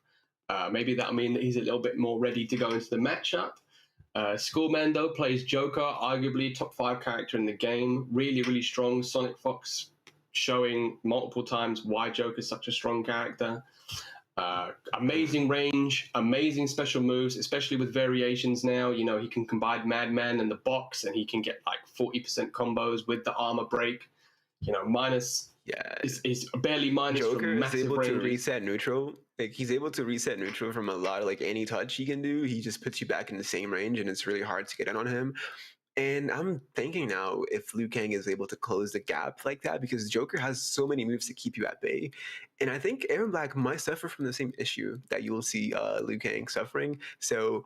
Maybe that'll mean that he's a little bit more ready to go into the matchup. Schoolman, though, plays Joker, arguably top 5 character in the game. Really, really strong. Sonic Fox showing multiple times why Joker's such a strong character. Amazing range, amazing special moves, especially with variations now. You know, he can combine Madman and the box, and he can get like 40% combos with the armor break. You know, minus... Yeah, is barely minus. Joker from is able ranges. To reset neutral. Like, he's able to reset neutral from a lot of, like, any touch he can do. He just puts you back in the same range, and it's really hard to get in on him. And I'm thinking now if Liu Kang is able to close the gap like that, because Joker has so many moves to keep you at bay. And I think Aaron Black might suffer from the same issue that you will see Liu Kang suffering. So,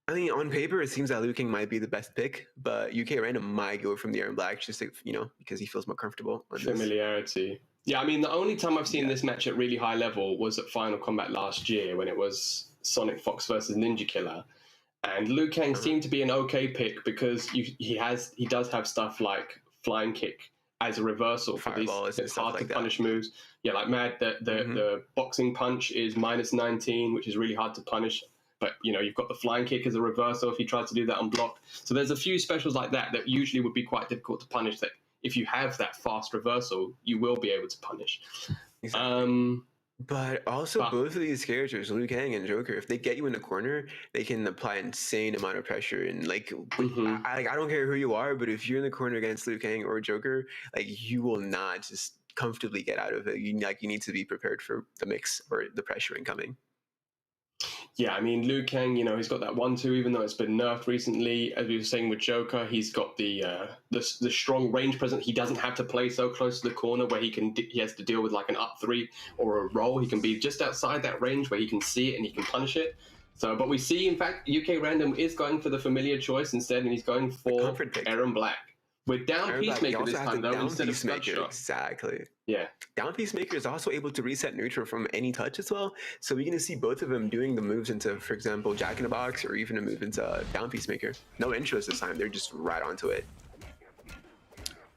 I mean, on paper, it seems that Liu Kang might be the best pick, but UK Random might go from the Aaron Black just to, you know, because he feels more comfortable. On familiarity. This. Yeah, I mean, the only time I've seen this match at really high level was at Final Kombat last year when it was Sonic Fox versus Ninja Killer. And Liu Kang seemed to be an okay pick because he does have stuff like Flying Kick as a reversal for these hard to punish moves. Yeah, like the boxing punch is minus 19, which is really hard to punish. But, you know, you've got the Flying Kick as a reversal if he tries to do that unblocked. So there's a few specials like that that usually would be quite difficult to punish, that if you have that fast reversal, you will be able to punish. Exactly. But also both of these characters, Liu Kang and Joker, if they get you in the corner, they can apply insane amount of pressure. And, like, I don't care who you are, but if you're in the corner against Liu Kang or Joker, like, you will not just comfortably get out of it. You need to be prepared for the mix or the pressure incoming. Yeah, I mean, Liu Kang, you know, he's got that 1-2, even though it's been nerfed recently. As we were saying with Joker, he's got the strong range presence. He doesn't have to play so close to the corner where he has to deal with like an up 3 or a roll. He can be just outside that range where he can see it and he can punish it. So, but we see, in fact, UK Random is going for the familiar choice instead, and he's going for Aaron Black. We're down Aaron Peacemaker this time, though, instead of Peacemaker. Exactly. Yeah. Down Peacemaker is also able to reset neutral from any touch as well. So we're going to see both of them doing the moves into, for example, Jack in the Box, or even a move into Down Peacemaker. No intros this time. They're just right onto it.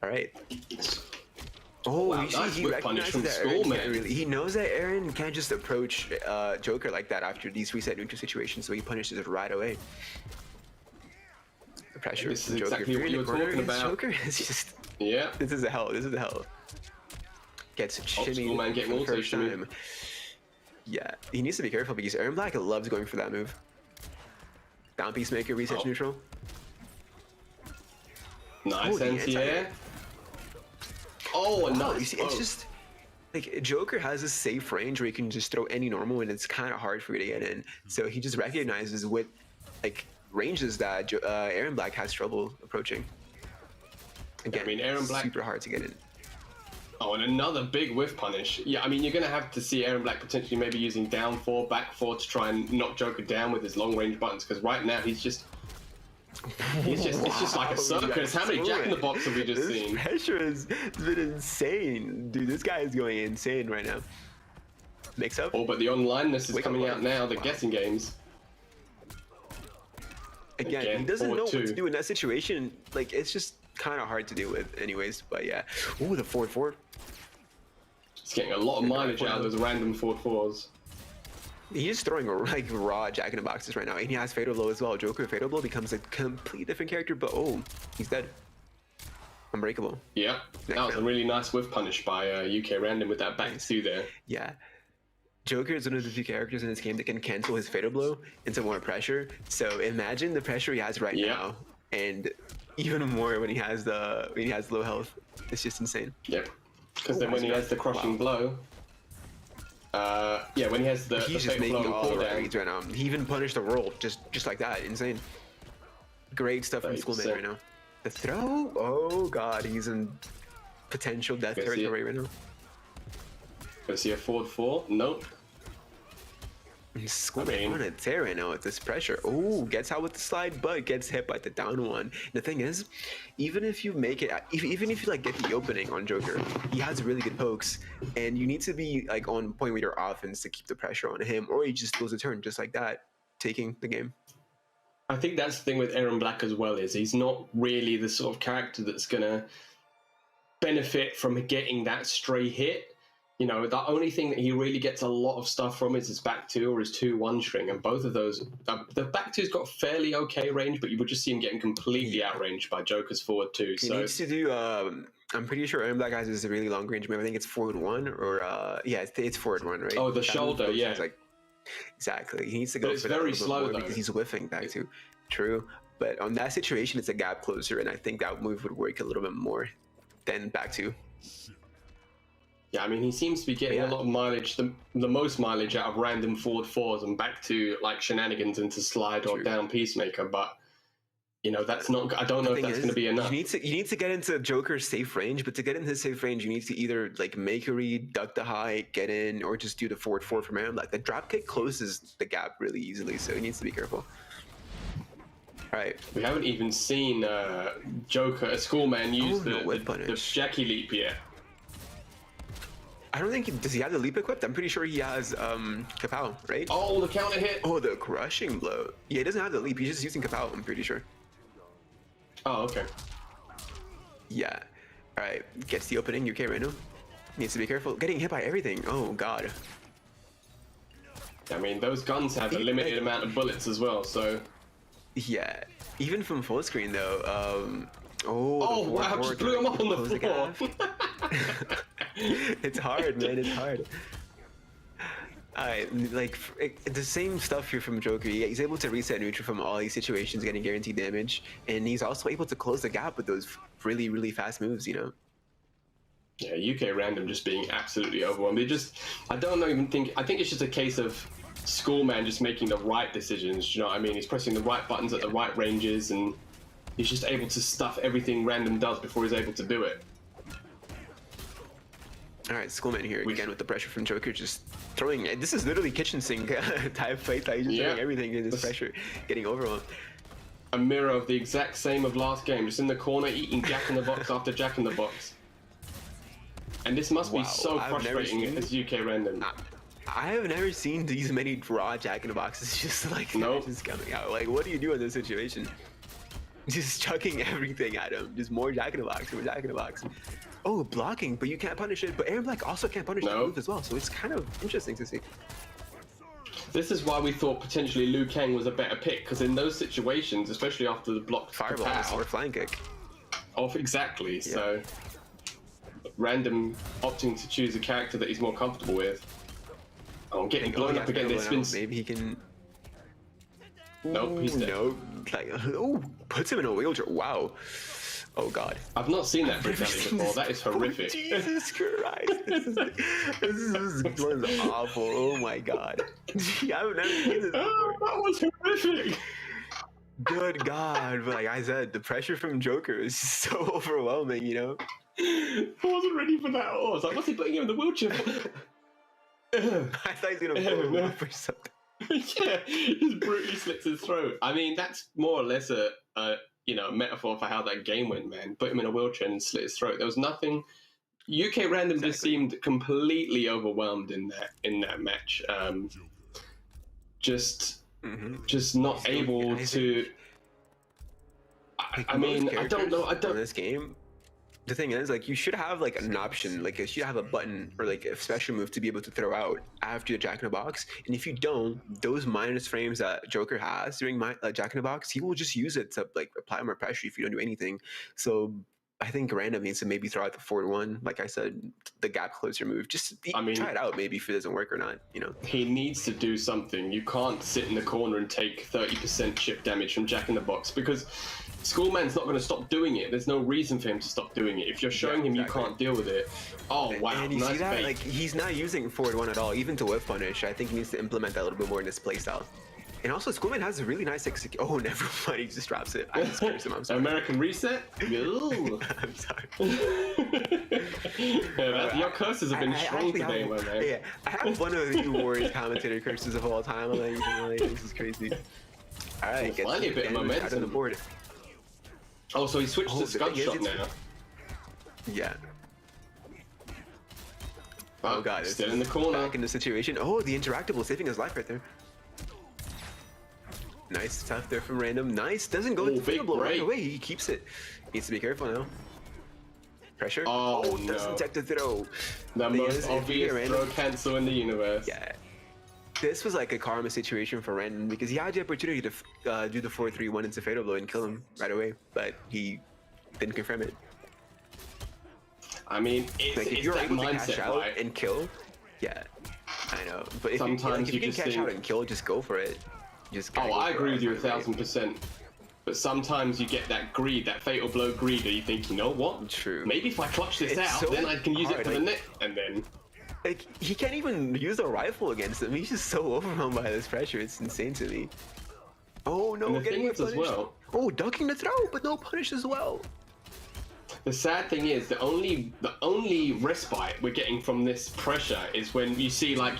All right. Oh, wow, you see, he recognizes that Aaron he knows that Aaron can't just approach Joker like that after these reset neutral situations, so he punishes it right away. Pressure. This is exactly what you were talking about. Joker is just This is the hell. This is the hell. Gets shimmy for the first time. Yeah, he needs to be careful because Aaron Black loves going for that move. Down Peacemaker, reset neutral. Nice anti-air. Oh, nice. You see, it's just like Joker has a safe range where you can just throw any normal, and it's kind of hard for you to get in. So he just recognizes what ranges that Aaron Black has trouble approaching. Again, I mean, Aaron Black super hard to get in. Oh, and another big whiff punish. Yeah, I mean, you're going to have to see Aaron Black potentially maybe using down 4, back 4 to try and knock Joker down with his long range buttons, because right now it's just like a circus. How many Jack in the Box have we just seen? This pressure has been insane. Dude, this guy is going insane right now. Mix up. Oh, but the onlineness is coming out now, the guessing games. Again, he doesn't know what to do in that situation. Like, it's just kind of hard to deal with anyways, but yeah. Ooh, the 4-4. He's getting a lot of mileage out of those random 4-4s. He's throwing like raw Jack in the Boxes right now, and he has Fatal Blow as well. Joker Fatal Blow becomes a complete different character, but oh, he's dead. Unbreakable. Yeah, that was a really nice whiff punish by UK Random with that back two there. Yeah. Joker is one of the few characters in this game that can cancel his Fatal Blow into more pressure. So imagine the pressure he has right now, and even more when he has low health. It's just insane. Yep. Because then when he has the crushing blow, yeah, when he has the he's just making all the right now. He even punished the roll just like that. Insane. Great stuff from Schoolman right now. The throw? Oh god, he's in potential death territory right now. Gonna see a forward 4? Nope. Schoolman on a tear right now with this pressure. Oh, gets out with the slide, but gets hit by the down one. The thing is, even if you make it, even if you like get the opening on Joker, he has really good pokes, and you need to be like on point with your offense to keep the pressure on him, or he just loses a turn just like that, taking the game. I think that's the thing with Aaron Black as well, is he's not really the sort of character that's gonna benefit from getting that stray hit. You know, the only thing that he really gets a lot of stuff from is his back two or his 2-1 string, and both of those, the back two's got fairly okay range, but you would just see him getting completely outranged by Joker's forward two. He needs to do. I'm pretty sure Aaron Black has a really long range move. I think it's forward 1 or yeah, it's forward 1, right? Oh, the shoulder, yeah. Like, exactly. He needs to go. But it's for very that slow though, because he's whiffing back too. True, but on that situation, it's a gap closer, and I think that move would work a little bit more than back two. Yeah, I mean, he seems to be getting a lot of mileage, the most mileage out of random forward 4s and back to like shenanigans into slide or down Peacemaker, but you know, that's not. I don't know if that's going to be enough. You need to get into Joker's safe range, but to get in his safe range, you need to either like make a read, duck the high, get in, or just do the forward 4 from Aaron Black. The drop kick closes the gap really easily, so he needs to be careful. All right. We haven't even seen Joker, Schoolman, use the Jackie leap yet. I don't think does he have the leap equipped? I'm pretty sure he has Kapow, right? Oh, the counter hit. Oh, the crushing blow. Yeah, he doesn't have the leap. He's just using Kapow, I'm pretty sure. Oh, okay. Yeah. All right. Gets the opening. UK Reno needs to be careful. Getting hit by everything. Oh god. I mean, those guns have a limited amount of bullets as well, so. Yeah. Even from full screen though. Oh wow! Just blew him up on the floor. It's hard, man. It's hard. Like the same stuff here from Joker. He's able to reset neutral from all these situations, getting guaranteed damage, and he's also able to close the gap with those really, really fast moves. You know. Yeah, UK Random just being absolutely overwhelmed. I don't even think. I think it's just a case of Schoolman just making the right decisions. You know what I mean? He's pressing the right buttons at the right ranges, and he's just able to stuff everything Random does before he's able to do it. All right, Schoolman here again with the pressure from Joker, just throwing it. This is literally kitchen sink type fight. He's just throwing everything in this pressure, getting overwhelmed. A mirror of the exact same of last game, just in the corner eating Jack in the Box after Jack in the Box. And this must be so frustrating as UK Random. I have never seen these many raw Jack in the Boxes just like just coming out. Like, what do you do in this situation? Just chucking everything at him. Just more Jack in the Box, more Jack in the Box. Oh, blocking, but you can't punish it. But Aaron Black also can't punish the move as well, so it's kind of interesting to see. This is why we thought potentially Liu Kang was a better pick, because in those situations, especially after the blocked fireball or flying kick. Oh, exactly. Yeah. So Random opting to choose a character that he's more comfortable with. Oh, I'm getting blown up again. This spins. Maybe he can. Nope, he's dead. No, like, puts him in a wheelchair. Wow. Oh god. I've not seen that brutality before. That is horrific. Jesus Christ. This one's awful. Oh my god. I've never seen this before. That was horrific. Good god. But like I said, the pressure from Joker is so overwhelming, you know? I wasn't ready for that at all. I was like, what's he putting him in the wheelchair for? I thought he was going to for something. Yeah, just brutally slits his throat. I mean, that's more or less a metaphor for how that game went, man. Put him in a wheelchair and slit his throat. There was nothing. UK Random just seemed completely overwhelmed in that match. Just not able to. I mean, I don't know. In this game, the thing is, like, you should have like an option, like you should have a button or like a special move to be able to throw out after the Jack in the Box. And if you don't, those minus frames that Joker has during Jack in the Box, he will just use it to like apply more pressure if you don't do anything. So I think Random needs to maybe throw out the forward one, like I said, the gap closer move. Just try it out, maybe if it doesn't work or not. You know, he needs to do something. You can't sit in the corner and take 30% chip damage from Jack in the Box, because Schoolman's not going to stop doing it. There's no reason for him to stop doing it. If you're showing him you can't deal with it, oh wow, and you nice see that? bait. Like, he's not using forward one at all, even to whiff punish. I think he needs to implement that a little bit more in his playstyle. And also, Schoolman has a really nice execution. Oh, never mind. He just drops it. I just curse him. I'm sorry. American Reset? Yo. I'm sorry. Your curses have been strong today, my man. Yeah, I have one of the Warriors commentator curses of all time. I'm like, this is crazy. All right, well, finally a bit of momentum on the board. Oh, so he switched to Scud Shot now. Yeah. Oh god, still in the corner. Back in the situation. Oh, the interactable saving his life right there. Nice tough there from Random. Nice, doesn't go into big blow right away. He keeps it. Needs to be careful now. Pressure. Oh, no. Doesn't tech the throw. The most obvious throw cancel in the universe. Yeah. This was like a karma situation for Random, because he had the opportunity to do the 4-3-1 into Fatal Blow and kill him right away, but he didn't confirm it. I mean, if you're able to cash out and kill, yeah, I know. But if you can cash out and kill, just go for it. I agree with you 1000%. But sometimes you get that greed, that Fatal Blow greed, and you think, you know what? True. Maybe if I clutch this out, then I can use it for the net, and then. Like, he can't even use a rifle against him. He's just so overwhelmed by this pressure. It's insane to me. Oh no, getting it as well. Oh, ducking the throw, but no punish as well. The sad thing is, the only respite we're getting from this pressure is when you see like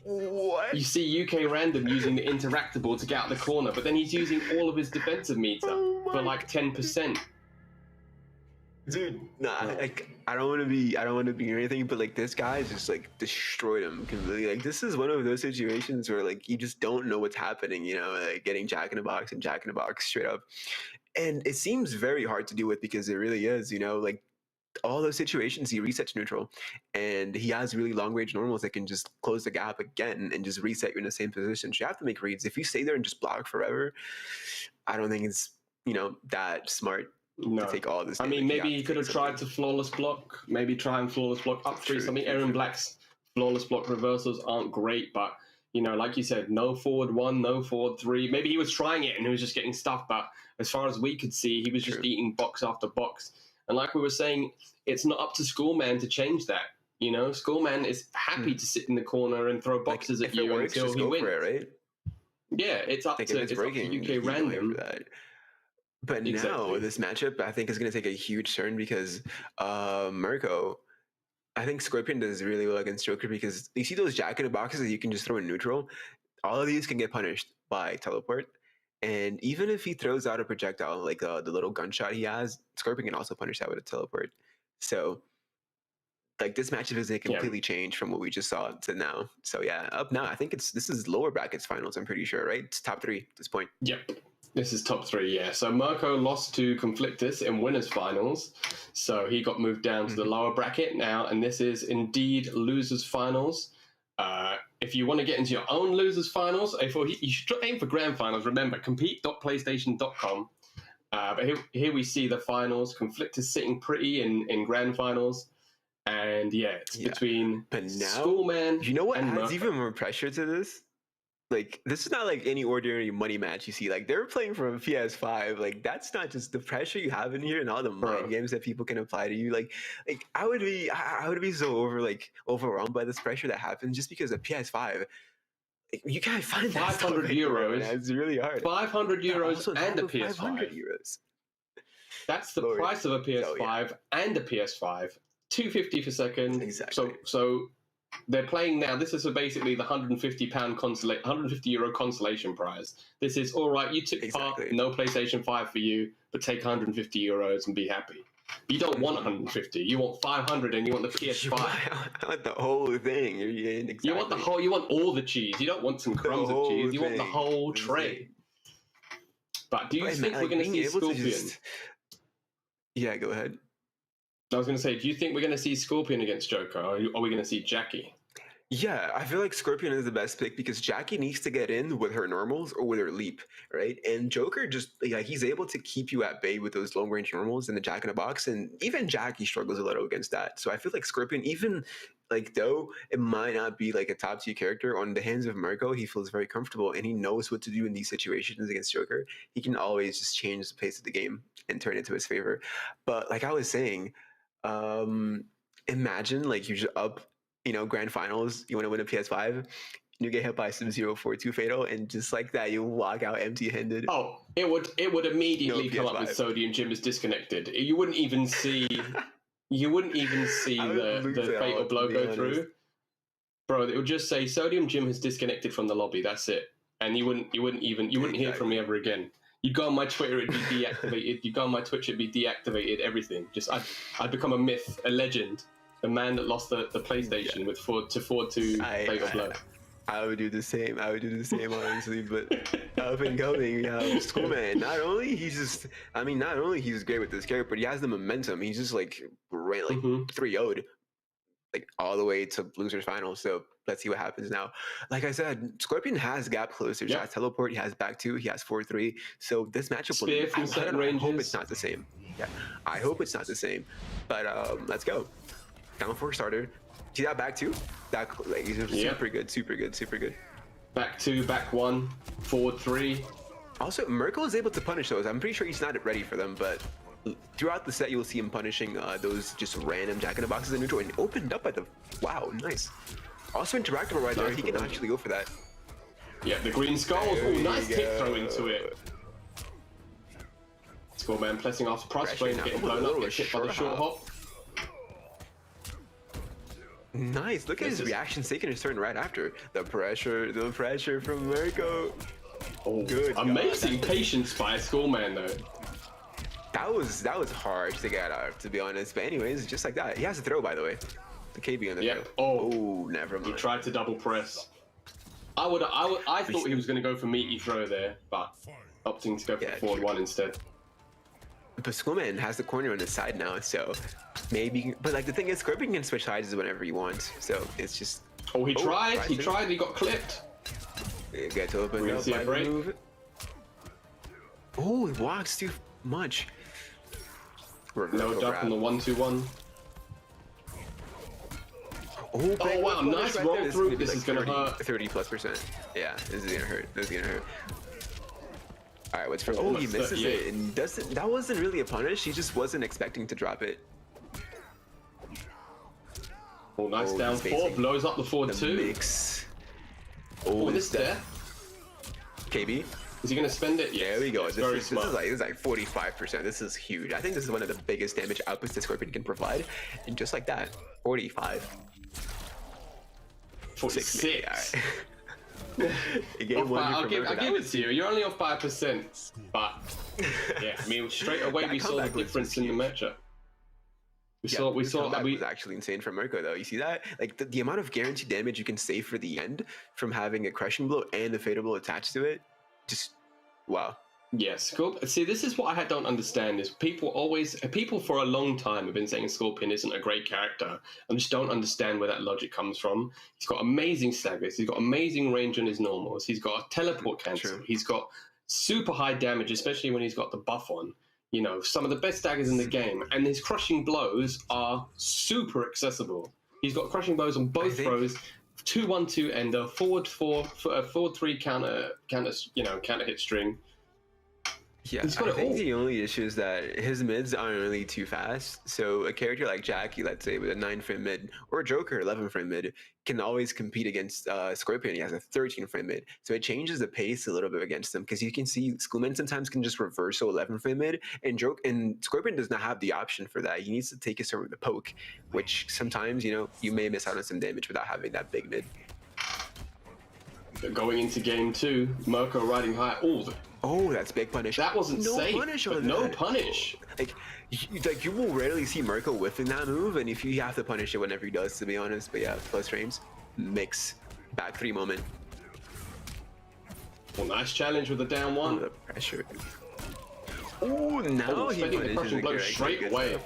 What? You see UK Random using the interactable to get out the corner, but then he's using all of his defensive meter for like 10%. Dude, nah, like I don't want to be or anything, but like this guy just like destroyed him completely. Like, this is one of those situations where like you just don't know what's happening, you know, like getting Jack in the Box and Jack in the Box straight up. And it seems very hard to deal with, because it really is, you know, like all those situations he resets neutral, and he has really long range normals that can just close the gap again and just reset you in the same position. So you have to make reads. If you stay there and just block forever, I don't think it's, you know, that smart. No. To take all this. I mean, maybe he could have tried to flawless block. Maybe try and flawless block up three. I mean, Aaron Black's flawless block reversals aren't great, but you know, like you said, no forward one, no forward three. Maybe he was trying it and he was just getting stuff. But as far as we could see, he was just eating box after box. And like we were saying, it's not up to Schoolman to change that. You know, Schoolman is happy to sit in the corner and throw boxes at you until he wins. Right? Yeah, it's up to UK Random. But now this matchup, I think, is going to take a huge turn, because Mirko, I think Scorpion does really well against Joker, because you see those Jack in the Boxes that you can just throw in neutral. All of these can get punished by teleport, and even if he throws out a projectile like the little gunshot he has, Scorpion can also punish that with a teleport. So like, this matchup is a completely change from what we just saw to now. So yeah, up now, I think this is lower brackets finals, I'm pretty sure, right? It's top 3 at this point. Yep. This is top 3, yeah. So Mirko lost to Conflictus in winners finals, so he got moved down to the lower bracket now, and this is indeed losers finals. If you want to get into your own losers finals, you should aim for grand finals. Remember, compete.playstation.com. But here we see the finals. Conflictus sitting pretty in grand finals, and yeah, it's between Schoolman. You know what and adds Mirko. even more pressure to this? Like, this is not like any ordinary money match you see. Like, they're playing from a PS5. Like, that's not just the pressure you have in here and all the mind games that people can apply to you. Like I would be so overwhelmed by this pressure that happens just because of PS5. You can't find that 500 euros. It's really hard. 500 euros and a PS5. 500 euros. That's the price of a PS5 and a PS5. 250 per second. Exactly. So they're playing now. This is basically the €150 consolation prize. This is all right. You took part. No PlayStation 5 for you, but take €150 and be happy. You don't want 150. You want 500, and you want the PS5. I want the whole thing. You want the whole. You want all the cheese. You don't want some crumbs of cheese. You want the whole tray. But do you think we're going to see Scorpion? Yeah, go ahead. I was going to say, do you think we're going to see Scorpion against Joker, or are we going to see Jackie? Yeah, I feel like Scorpion is the best pick because Jackie needs to get in with her normals or with her leap, right? And Joker just like he's able to keep you at bay with those long range normals and the Jack in the Box, and even Jackie struggles a little against that. So I feel like Scorpion, even like though it might not be like a top tier character, on the hands of Marco, he feels very comfortable and he knows what to do in these situations against Joker. He can always just change the pace of the game and turn it to his favor. But like I was saying, imagine like you're just up, grand finals, you want to win a PS5, you get hit by Sub-Zero 4-2 Fatal, and just like that, you walk out empty-handed. Oh, it would immediately come up with Sodium Jim is disconnected. You wouldn't even see the fatal blow go through. Bro, it would just say Sodium Jim has disconnected from the lobby. That's it, and you wouldn't hear from me ever again. You'd go on my Twitter, it'd be deactivated. You'd go on my Twitch, it'd be deactivated. Everything. Just I'd become a myth, a legend. The man that lost the PlayStation with 4-2 fatal blow. I would do the same. Honestly, but up and coming, Schoolman. Not only he's great with this character, but he has the momentum. He's just like ran like 3-0'd, like all the way to losers final. So let's see what happens now. Like I said, Scorpion has gap closers. He has teleport. He has back 2. He has 4-3. So this matchup will. I hope it's not the same. Yeah, I hope it's not the same. But let's go. Down 4 starter. See that back 2? That like he's super good. Back 2, back 1, forward 3. Also, Merkel is able to punish those. I'm pretty sure he's not ready for them, but throughout the set, you'll see him punishing those just random Jack in the Boxes in neutral, and opened up at the nice. Also interactable right there. He can actually go for that. Yeah, the green skulls. Oh, nice tip throw into it. Scoreman pressing off Prost frame, getting blown up, gets hit by the short hop. Nice. Look at his reaction taking his turn right after. The pressure from Marco. Oh, good. Amazing patience by Scoreman though. That was hard to get out, to be honest. But anyways, just like that. He has a throw, by the way. The KB on the throw. Oh, never mind. He tried to double press. I thought he was going to go for meaty throw there, but opting to go for forward 1 instead. But Schoolman has the corner on his side now, so maybe. But like the thing is, Scorpion can switch sides whenever he wants, so it's just. Oh, he tried. He tried. He got clipped. It gets open up by the move. Oh, it walks too much. No duck on the 1-2-1. Oh wow, nice roll through. This is gonna hurt. 30+%. Yeah, this is gonna hurt. All right, what's for? Oh, he misses it, and doesn't. That wasn't really a punish. He just wasn't expecting to drop it. Oh, nice down 4, blows up the 4-2. Mix. Oh, this there. KB. Is he gonna spend it? Yeah, there we go. This is like 45%. This is huge. I think this is one of the biggest damage outputs that Scorpion can provide, and just like that, 45. 46. I'll give it to you. You're only off by 1%, but yeah, I mean, straight away we saw the difference in the matchup. We saw. That was actually insane from Mirko, though. You see that? Like the amount of guaranteed damage you can save for the end from having a crushing blow and a fatal blow attached to it. Just wow. Yes, see, this is what I don't understand is people for a long time have been saying Scorpion isn't a great character. I just don't understand where that logic comes from. He's got amazing staggers. He's got amazing range on his normals. He's got a teleport cancel. He's got super high damage, especially when he's got the buff on. You know, some of the best daggers in the game. And his crushing blows are super accessible. He's got crushing blows on both throws. 2-1-2 ender, forward 3 counter hit string. Yeah, I think the only issue is that his mids aren't really too fast. So a character like Jackie, let's say, with a 9-frame mid, or Joker, 11-frame mid, can always compete against Scorpion. He has a 13-frame mid. So it changes the pace a little bit against him, because you can see Schoolman sometimes can just reverse 11-frame mid, and Scorpion does not have the option for that. He needs to take his turn with the poke, which sometimes, you may miss out on some damage without having that big mid. Going into game 2, Mirko riding high. Oh, that's big punish. That wasn't safe. No punish. Like you will rarely see Mirko whiffing that move, and if you have to punish it whenever he does, to be honest. But yeah, plus frames, mix, back 3 moment. Well, nice challenge with the down 1. The pressure. Oh, now he spending the punishes crushing it blow correctly. straight Good away. stuff.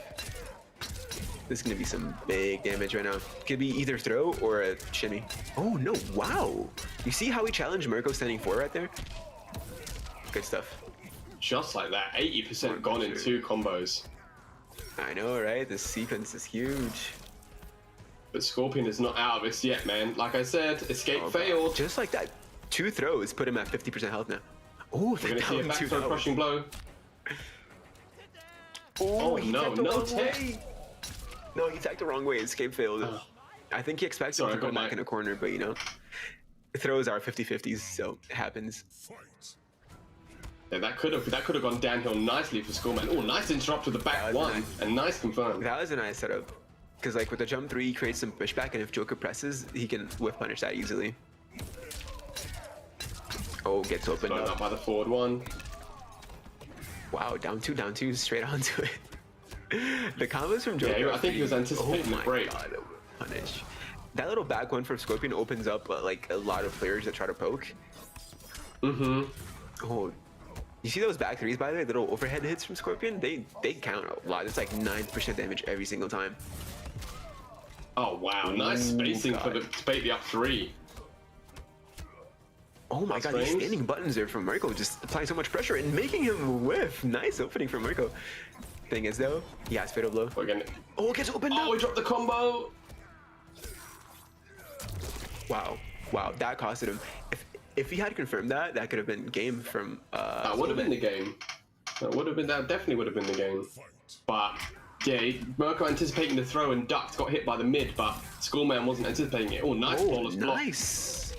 This is gonna be some big damage right now. Could be either throw or a shimmy. Oh no! Wow! You see how he challenged Mirko standing 4 right there? Good stuff. Just like that, 80% gone in 2 combos. I know, right? This sequence is huge. But Scorpion is not out of this yet, man. Like I said, escape failed. Just like that, 2 throws put him at 50% health now. Oh, We're gonna see a back throw crushing blow. Oh no, no tech. No, he tagged the wrong way. Escape failed. I think he expects him to go back in a corner, but you know, throws are 50-50s, so it happens. Yeah, that could have gone downhill nicely for Skullman. Oh, nice interrupt with the back one, and nice confirm. That was a nice setup, because like with the jump 3, he creates some pushback, and if Joker presses, he can whiff punish that easily. Oh, gets opened up by the forward 1. Wow, down 2, straight onto it. The combos from Joker. Yeah, I think he was anticipating the break. God, punish. That little back one from Scorpion opens up like a lot of players that try to poke. Mm-hmm. Oh, you see those back 3s by the way? Little overhead hits from Scorpion. They count a lot. It's like 9% damage every single time. Oh wow, nice spacing for the to bait the up 3. Oh my god, these standing buttons there from Mirko, just applying so much pressure and making him whiff. Nice opening from Mirko. Thing is though, he has fatal blow. Oh, it gets opened up. Oh, he dropped the combo. Wow, that costed him. If he had confirmed that, that could have been game from. That would have been the game. That definitely would have been the game. But yeah, Mirko anticipating the throw and ducked, got hit by the mid, but Skullman wasn't anticipating it. Oh, nice flawless block. Nice.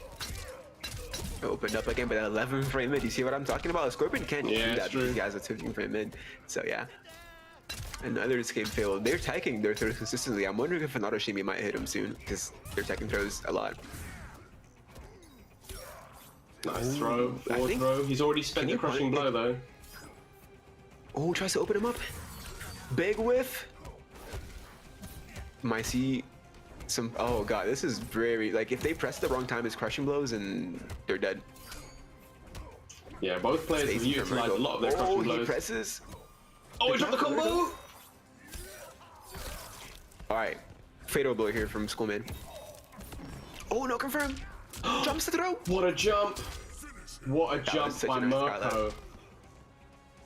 Opened up again, but an 11 frame mid. You see what I'm talking about? Scorpion can't do that because he has a 15 frame mid. So yeah. Another escape fail. They're tagging their throws consistently. I'm wondering if an auto shimmy might hit him soon because they're tagging throws a lot. Nice throw, forward throw. He's already spent the crushing blow though. Oh, tries to open him up. Big whiff. Might see some. Oh god, this is very like if they press the wrong time, it's crushing blows and they're dead. Yeah, both players have utilized a lot of their crushing blows. He presses. Oh, he dropped the combo. All right, fatal blow here from Skullman. Oh no, confirm. Jumps the throw. What a jump! What a jump by Mirko.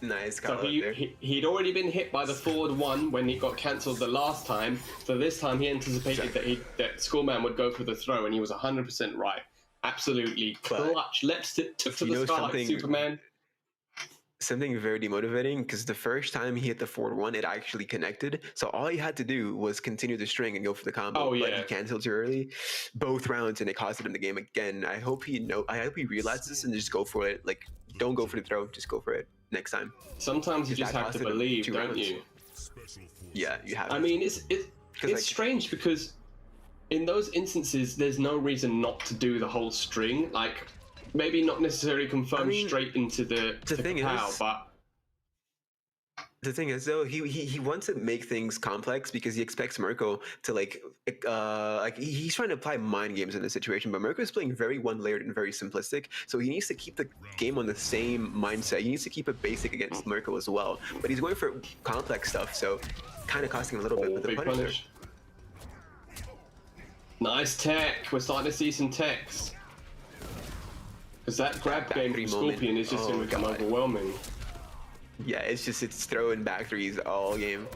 Nice. So he'd already been hit by the forward 1 when he got cancelled the last time. So this time he anticipated that Skullman would go for the throw, and he was 100% right. Absolutely clutch. Leapt it, took to the sky like Superman. Something very demotivating because the first time he hit the forward 1, it actually connected. So all he had to do was continue the string and go for the combo. But he canceled too early, both rounds, and it costed him the game again. I hope he realizes this and just go for it. Like, don't go for the throw, just go for it next time. Sometimes you just have to believe, don't you? Yeah, you have. I mean, it's strange because in those instances, there's no reason not to do the whole string. Like, maybe not necessarily confirm straight into the thing pow, is, but the thing is though, he wants to make things complex because he expects Mirko to like he's trying to apply mind games in this situation, but Mirko is playing very one-layered and very simplistic, so he needs to keep the game on the same mindset. He needs to keep it basic against Mirko as well, but he's going for complex stuff, so kind of costing him a little bit. But the punish. Nice tech. We're starting to see some techs. Because that grab game from Scorpion is just going to become overwhelming. Yeah, it's throwing back 3s all game.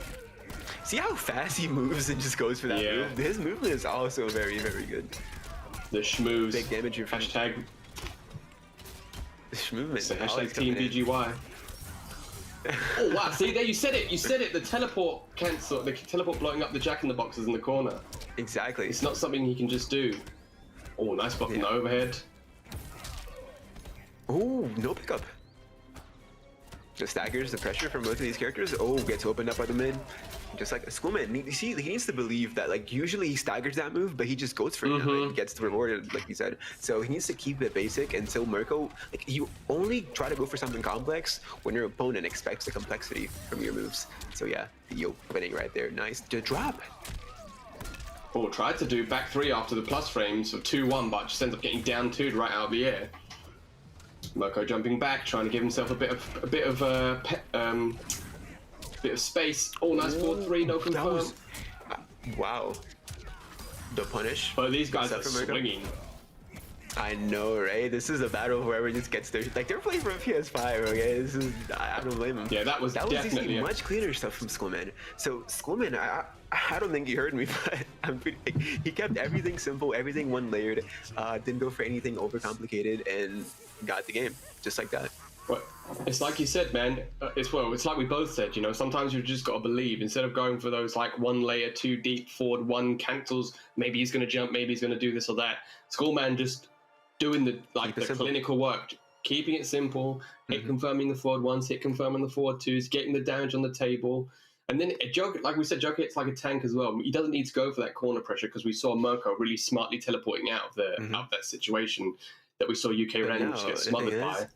See how fast he moves and just goes for that move? His movement is also very, very good. The schmooze. Big damage here. Hashtag. The schmovement. Hashtag Team BGY. Oh wow, see there, you said it, the teleport cancel, the teleport blowing up the jack-in-the-boxes in the corner. Exactly. It's not something he can just do. Oh, nice block from the overhead. Oh, no pickup. Just staggers the pressure from both of these characters. Oh, gets opened up by the mid. Just like a Skullman. You see, he needs to believe that, like, usually he staggers that move, but he just goes for it now and gets rewarded, like you said. So he needs to keep it basic until Mirko, like, you only try to go for something complex when your opponent expects the complexity from your moves. So yeah, the opening right there. Nice. The drop. Oh, tried to do back 3 after the plus frames of 2-1, but just ends up getting down 2'd right out of the air. Mirko jumping back, trying to give himself a bit of space. Oh, nice 4-3, no confirm. Wow. The punish. But these guys are swinging. I know, right? This is a battle whoever just gets their, like, they're playing for a PS5, okay? This is, I don't blame them. Yeah, that was definitely much cleaner stuff from Skullman. So Skullman, I don't think he heard me, but he kept everything simple, everything one layered, didn't go for anything overcomplicated, and got the game just like that. But it's like you said, man. It's like we both said. You know, sometimes you've just got to believe. Instead of going for those like one layer too deep forward, one cancels. Maybe he's going to jump. Maybe he's going to do this or that. Skullman just doing the clinical work, keeping it simple, hit confirming the forward ones, hit confirming the forward twos, getting the damage on the table. And then like we said, Joker hits like a tank as well. He doesn't need to go for that corner pressure because we saw Mirko really smartly teleporting out of that situation that we saw UK Random just get smothered by.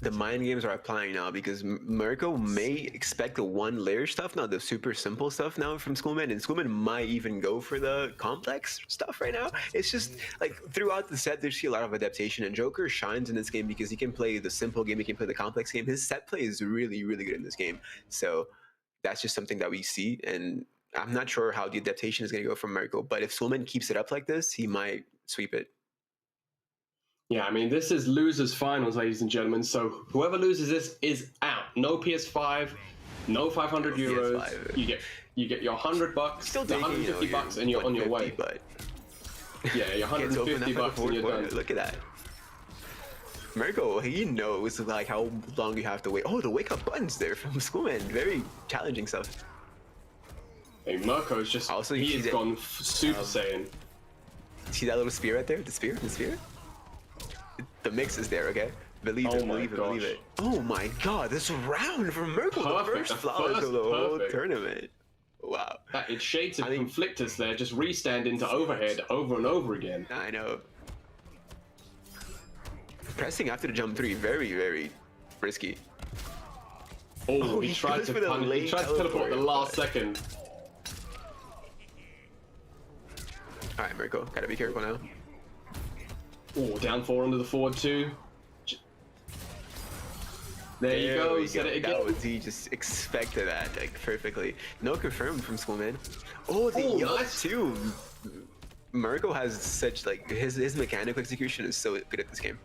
The mind games are applying now because Mirko may expect the one layer stuff, not the super simple stuff now from Skullman, and Skullman might even go for the complex stuff right now. It's just like throughout the set, there's a lot of adaptation, and Joker shines in this game because he can play the simple game, he can play the complex game. His set play is really, really good in this game. So that's just something that we see, and I'm not sure how the adaptation is going to go from Mirko, but if Skullman keeps it up like this, he might sweep it. Yeah, I mean, this is losers finals, ladies and gentlemen. So whoever loses this is out. No PS5, no 500 euros. PS5. You get your $100, still taking, 150 bucks, and you're on your way. But yeah, your 150 bucks and you're done. Look at that. Mirko, he knows like how long you have to wait. Oh, the wake up buttons there from Skullman. Very challenging stuff. Hey, Mirko's just also he's gone Super Saiyan. See that little spear right there? The spear? The mix is there, okay? Believe it. Oh my god, this round from Mirko, the first flawless of the whole tournament. Wow. It's shades of Conflictus there, just restand into overhead over and over again. I know. Pressing after the jump 3, very, very risky. Oh, he tried to teleport at the last second. Alright, Mirko, gotta be careful now. Oh, down 4 under the forward 2. There you go. Said it again. He just expected that like perfectly. No confirmed from Skullman. Oh, the nice too. Mirko has such like his mechanical execution is so good at this game.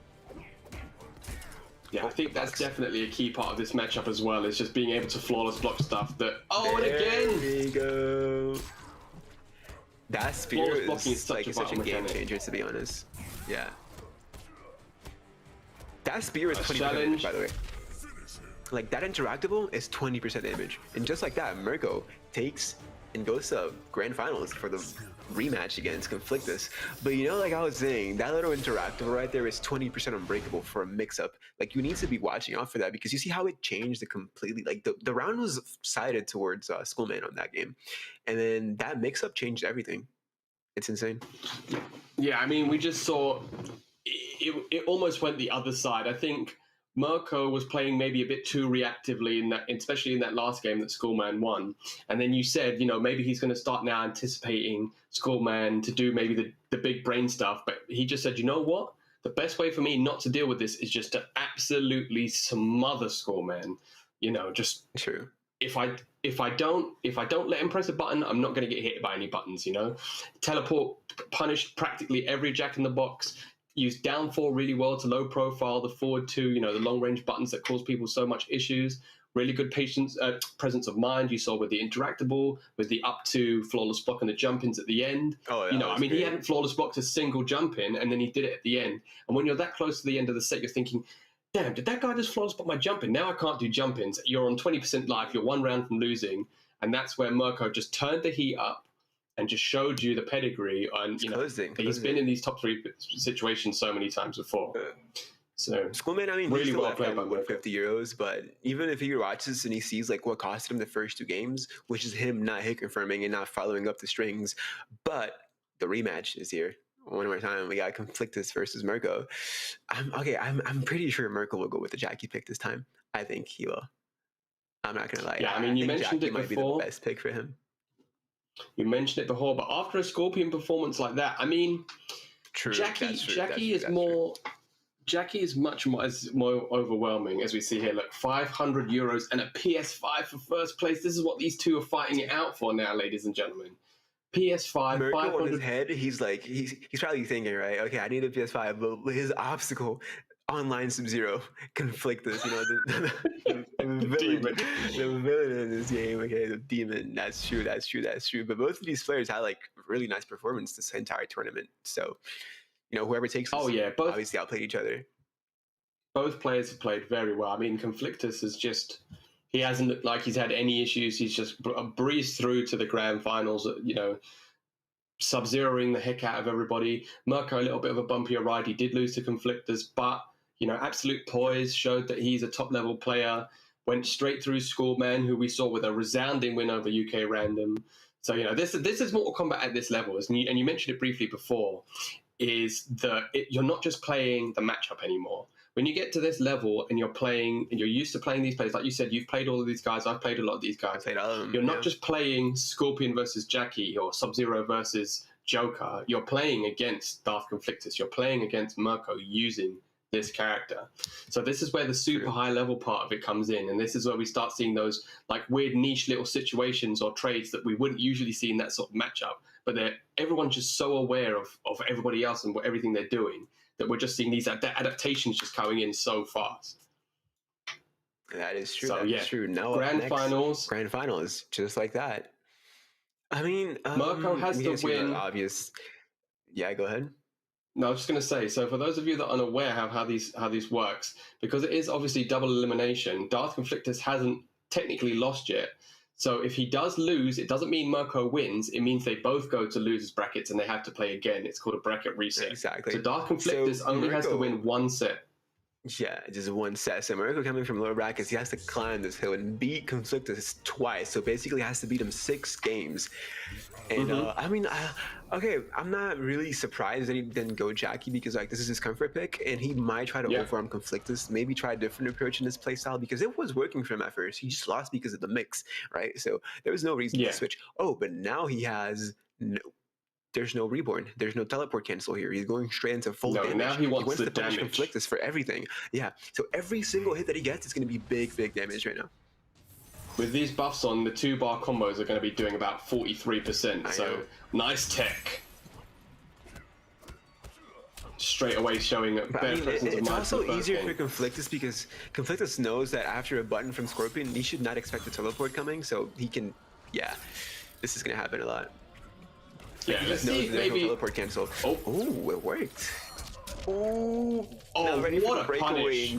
Yeah, I think that's definitely a key part of this matchup as well. Is just being able to flawless block stuff. That and again. There we go. That spear is such a game changer, to be honest. Yeah. That spear is 20% damage, by the way. Like, that interactable is 20% damage. And just like that, Mirko takes and goes to grand finals for the rematch against Conflictus. But you know, like I was saying, that little interactable right there is 20% unbreakable for a mix-up. Like, you need to be watching out for that because you see how it changed the completely... Like, the round was sided towards Skullman on that game. And then that mix-up changed everything. It's insane. Yeah, I mean, we just saw it almost went the other side. I think Mirko was playing maybe a bit too reactively in that, especially in that last game that Skullman won. And then you said, you know, maybe he's going to start now anticipating Skullman to do maybe the big brain stuff. But he just said, you know what? The best way for me not to deal with this is just to absolutely smother Skullman. You know, just true. If I don't let him press a button, I'm not going to get hit by any buttons, you know? Teleport, punish practically every jack in the box, use down 4 really well to low profile, the forward 2, you know, the long range buttons that cause people so much issues. Really good presence of mind you saw with the interactable, with the up to flawless block and the jump ins at the end. Oh, yeah, you know, I mean, he hadn't flawless blocked a single jump in, and then he did it at the end. And when you're that close to the end of the set, you're thinking, damn, did that guy just flawless block my jump in? Now I can't do jump ins. You're on 20% life, you're 1 round from losing. And that's where Mirko just turned the heat up and just showed you the pedigree. And you know, he's been in these top 3 situations so many times before. So Skullman, I mean, really well played by 150 euros, but even if he watches and he sees like what cost him the first 2 games, which is him not hit confirming and not following up the strings, but the rematch is here. One more time, we got Conflictus versus Mirko. I'm pretty sure Mirko will go with the Jackie pick this time. I think he will. I'm not gonna lie. Yeah, I mean, you mentioned Jackie it might before. Be the best pick for him. You mentioned it before, but after a Scorpion performance like that, I mean, true, Jackie is more Jackie is much more overwhelming, as we see here. Look, 500 euros and a PS5 for first place. This is what these two are fighting it out for now, ladies and gentlemen. PS5, Mirko 500. on his head, he's like, he's probably thinking, right? Okay, I need a PS5, but his obstacle, online Sub-Zero, Conflictus, you know, the villain in this game. Okay, the demon. That's true. But both of these players had like really nice performance this entire tournament. So, you know, whoever takes this, both obviously outplayed each other. Both players have played very well. I mean, Conflictus is he hasn't looked like he's had any issues. He's just breezed through to the grand finals, you know, Sub-Zeroing the heck out of everybody. Mirko, a little bit of a bumpier ride. He did lose to Conflictus, but, you know, absolute poise, showed that he's a top-level player, went straight through Schoolman, who we saw with a resounding win over UK Random. So, you know, this is Mortal Kombat at this level, and you mentioned it briefly before, is you're not just playing the matchup anymore. When you get to this level and you're used to playing these players, like you said, you've played all of these guys, I've played a lot of these guys. You're not just playing Scorpion versus Jackie or Sub-Zero versus Joker. You're playing against Darth Conflictus. You're playing against Mirko using this character. So this is where the super high level part of it comes in. And this is where we start seeing those like weird niche little situations or trades that we wouldn't usually see in that sort of matchup. But everyone's just so aware of everybody else and everything they're doing, that we're just seeing these adaptations just coming in so fast. That is true. So, that is true. Now, Grand finals, just like that. I mean, Mirko has to win. Obvious. Yeah, go ahead. No, I was just going to say. So, for those of you that are unaware how these works, because it is obviously double elimination, Darth Conflictus hasn't technically lost yet. So if he does lose, it doesn't mean Mirko wins. It means they both go to losers brackets and they have to play again. It's called a bracket reset. Exactly. So Darth Conflictus only has to win one set. Yeah, just one set. So Mirko coming from lower brackets, he has to climb this hill and beat Conflictus twice. So basically has to beat him 6 games. And I mean, okay, I'm not really surprised that he didn't go Jackie, because like this is his comfort pick, and he might try to overarm Conflictus, maybe try a different approach in his playstyle, because it was working for him at first. He just lost because of the mix, right? So there was no reason to switch. Oh, but now he has there's no reborn. There's no teleport cancel here. He's going straight into full damage. Now he wants to damage. punish Conflictus for everything. Yeah. So every single hit that he gets is going to be big damage right now. With these buffs on, the 2-bar combos are going to be doing about 43%. So nice tech. Straight away showing a better presence of mind. It's also easier for Conflictus, because Conflictus knows that after a button from Scorpion, he should not expect a teleport coming. So he can, this is going to happen a lot. Yeah, let's see, maybe teleport cancel. Oh, it worked. Oh, ready for the breakaway and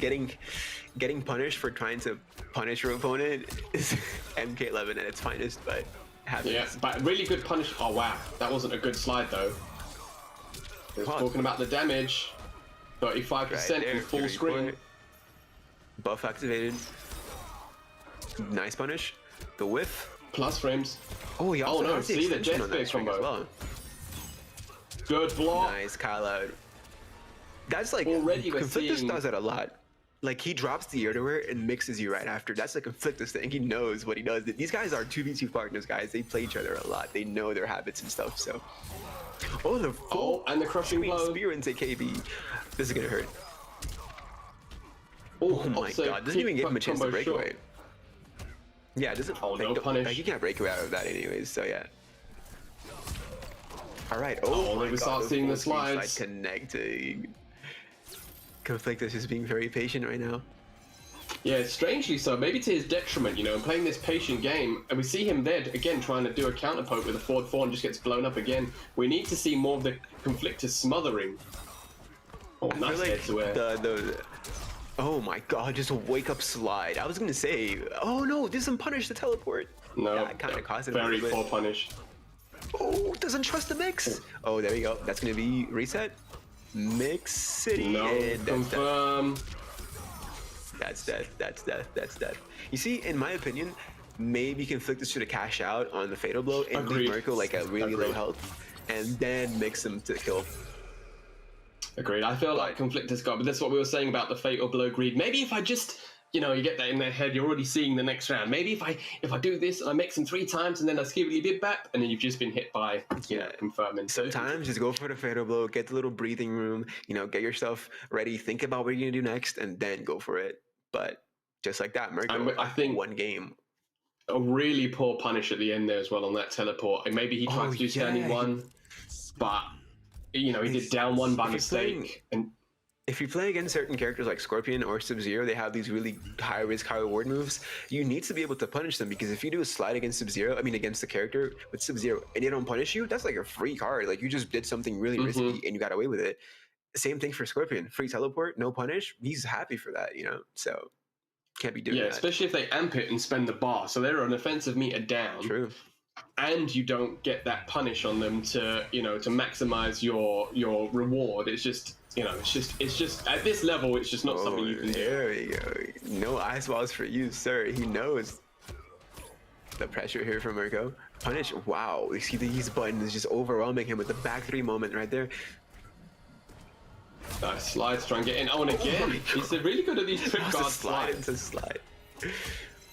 getting punished for trying to punish your opponent is MK11 at its finest, but happens. Yeah, but really good punish. Oh wow, that wasn't a good slide though. Talking about the damage, 35% from full screen. Buff activated. Nice punish. The whiff. Plus frames. Oh, he also has the see the extension jet on that combo. as well. Good block. Nice call out. That's like already Conflictus does that a lot. Like he drops the air to her and mixes you right after. That's like a Conflictus thing. He knows what he does. These guys are 2v2 partners, guys. They play each other a lot. They know their habits and stuff. So, and the crushing blow. Spear into KB. This is gonna hurt. Oh my god! Doesn't even give him a chance to break away. Yeah, doesn't. No punish. Like, you can't break away out of that anyways. So yeah. All right. We start seeing the slides. Connecting. Conflictus is being very patient right now. Yeah, strangely so. Maybe to his detriment, you know, playing this patient game, and we see him there again trying to do a counter poke with a forward 4 and just gets blown up again. We need to see more of the Conflictus smothering. Oh, nice head to air. Oh my god, just a wake up slide. I was gonna say, oh no, doesn't punish the teleport. No, yeah, kind of cost it very poor punish. Oh, doesn't trust the mix. Oh, there we go. That's gonna be reset. Mix City. No, and confirm. That's death. That's death. That's death. You see, in my opinion, maybe Conflictus should have cashed out on the Fatal Blow and leave Mirko like a really low health, and then mix him to kill. Agreed. I feel like Conflictus got, but that's what we were saying about the Fatal Blow greed. Maybe if I just you know, you get that in their head. You're already seeing the next round. Maybe if I do this and I mix them 3 times and then I skibidi bid back, and then you've just been hit by confirming. Sometimes just go for the fatal blow, get the little breathing room, you know, get yourself ready, think about what you're gonna do next, and then go for it. But just like that, Mirko, I think one game. A really poor punish at the end there as well on that teleport. And maybe he tried to do standing 1, but you know, he did down 1 by mistake. And if you play against certain characters like Scorpion or Sub-Zero, they have these really high risk, high reward moves. You need to be able to punish them, because if you do a slide against Sub-Zero, I mean against the character with Sub-Zero, and they don't punish you, that's like a free card. Like you just did something really risky and you got away with it. Same thing for Scorpion. Free teleport, no punish. He's happy for that, you know? So can't be doing that. Especially if they amp it and spend the bar. So they're an offensive meter down. True. And you don't get that punish on them to, you know, to maximize your reward. It's just, you know, it's just at this level, it's just not something you can do. There we go. No ice balls for you, sir. He knows the pressure here from Mirko. Punish. Wow. You see these buttons just overwhelming him with the back 3 moment right there. Nice slides, try and get in. Oh, and again, he's really good at these trick guard slides. slides. Slide.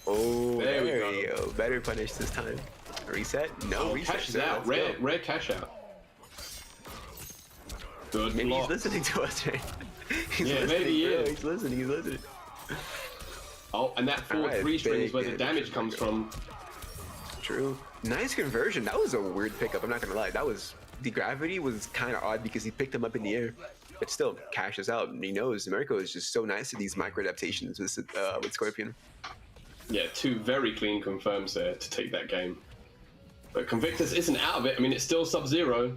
Oh, there we go. Better punish this time. Reset? No, reset. Cash out. Rare cash out. Good. Maybe he's listening to us, right? Maybe he is. He's listening. Oh, and that forward 3 string is where the damage comes from. True. Nice conversion. That was a weird pickup. I'm not gonna lie. The gravity was kind of odd because he picked him up in the air, but still cashes out. And he knows Mirko is just so nice at these micro adaptations with Scorpion. Yeah, 2 very clean confirms there to take that game. But Convictus isn't out of it. I mean, it's still Sub-Zero.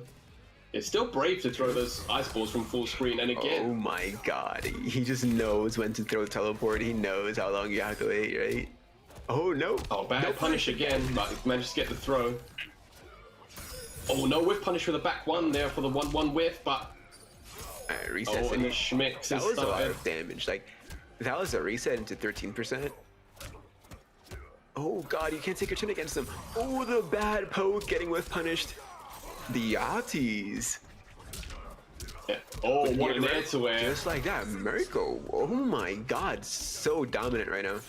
It's still brave to throw those ice balls from full screen. And again, oh my god, he just knows when to throw teleport. He knows how long you have to wait, right? Oh no! Oh, bad punish again, but he managed to get the throw. Oh no, whiff punish for the back 1 there for the 1-1 whiff, but reset. and the Schmicks that was a lot of damage. Like that was a reset into 13%. Oh god, you can't take your chin against them. Oh, the bad poke getting whiff punished. The Yatis. Yeah. Oh, what an air to air. Just like that, Mirko. Oh my god, so dominant right now.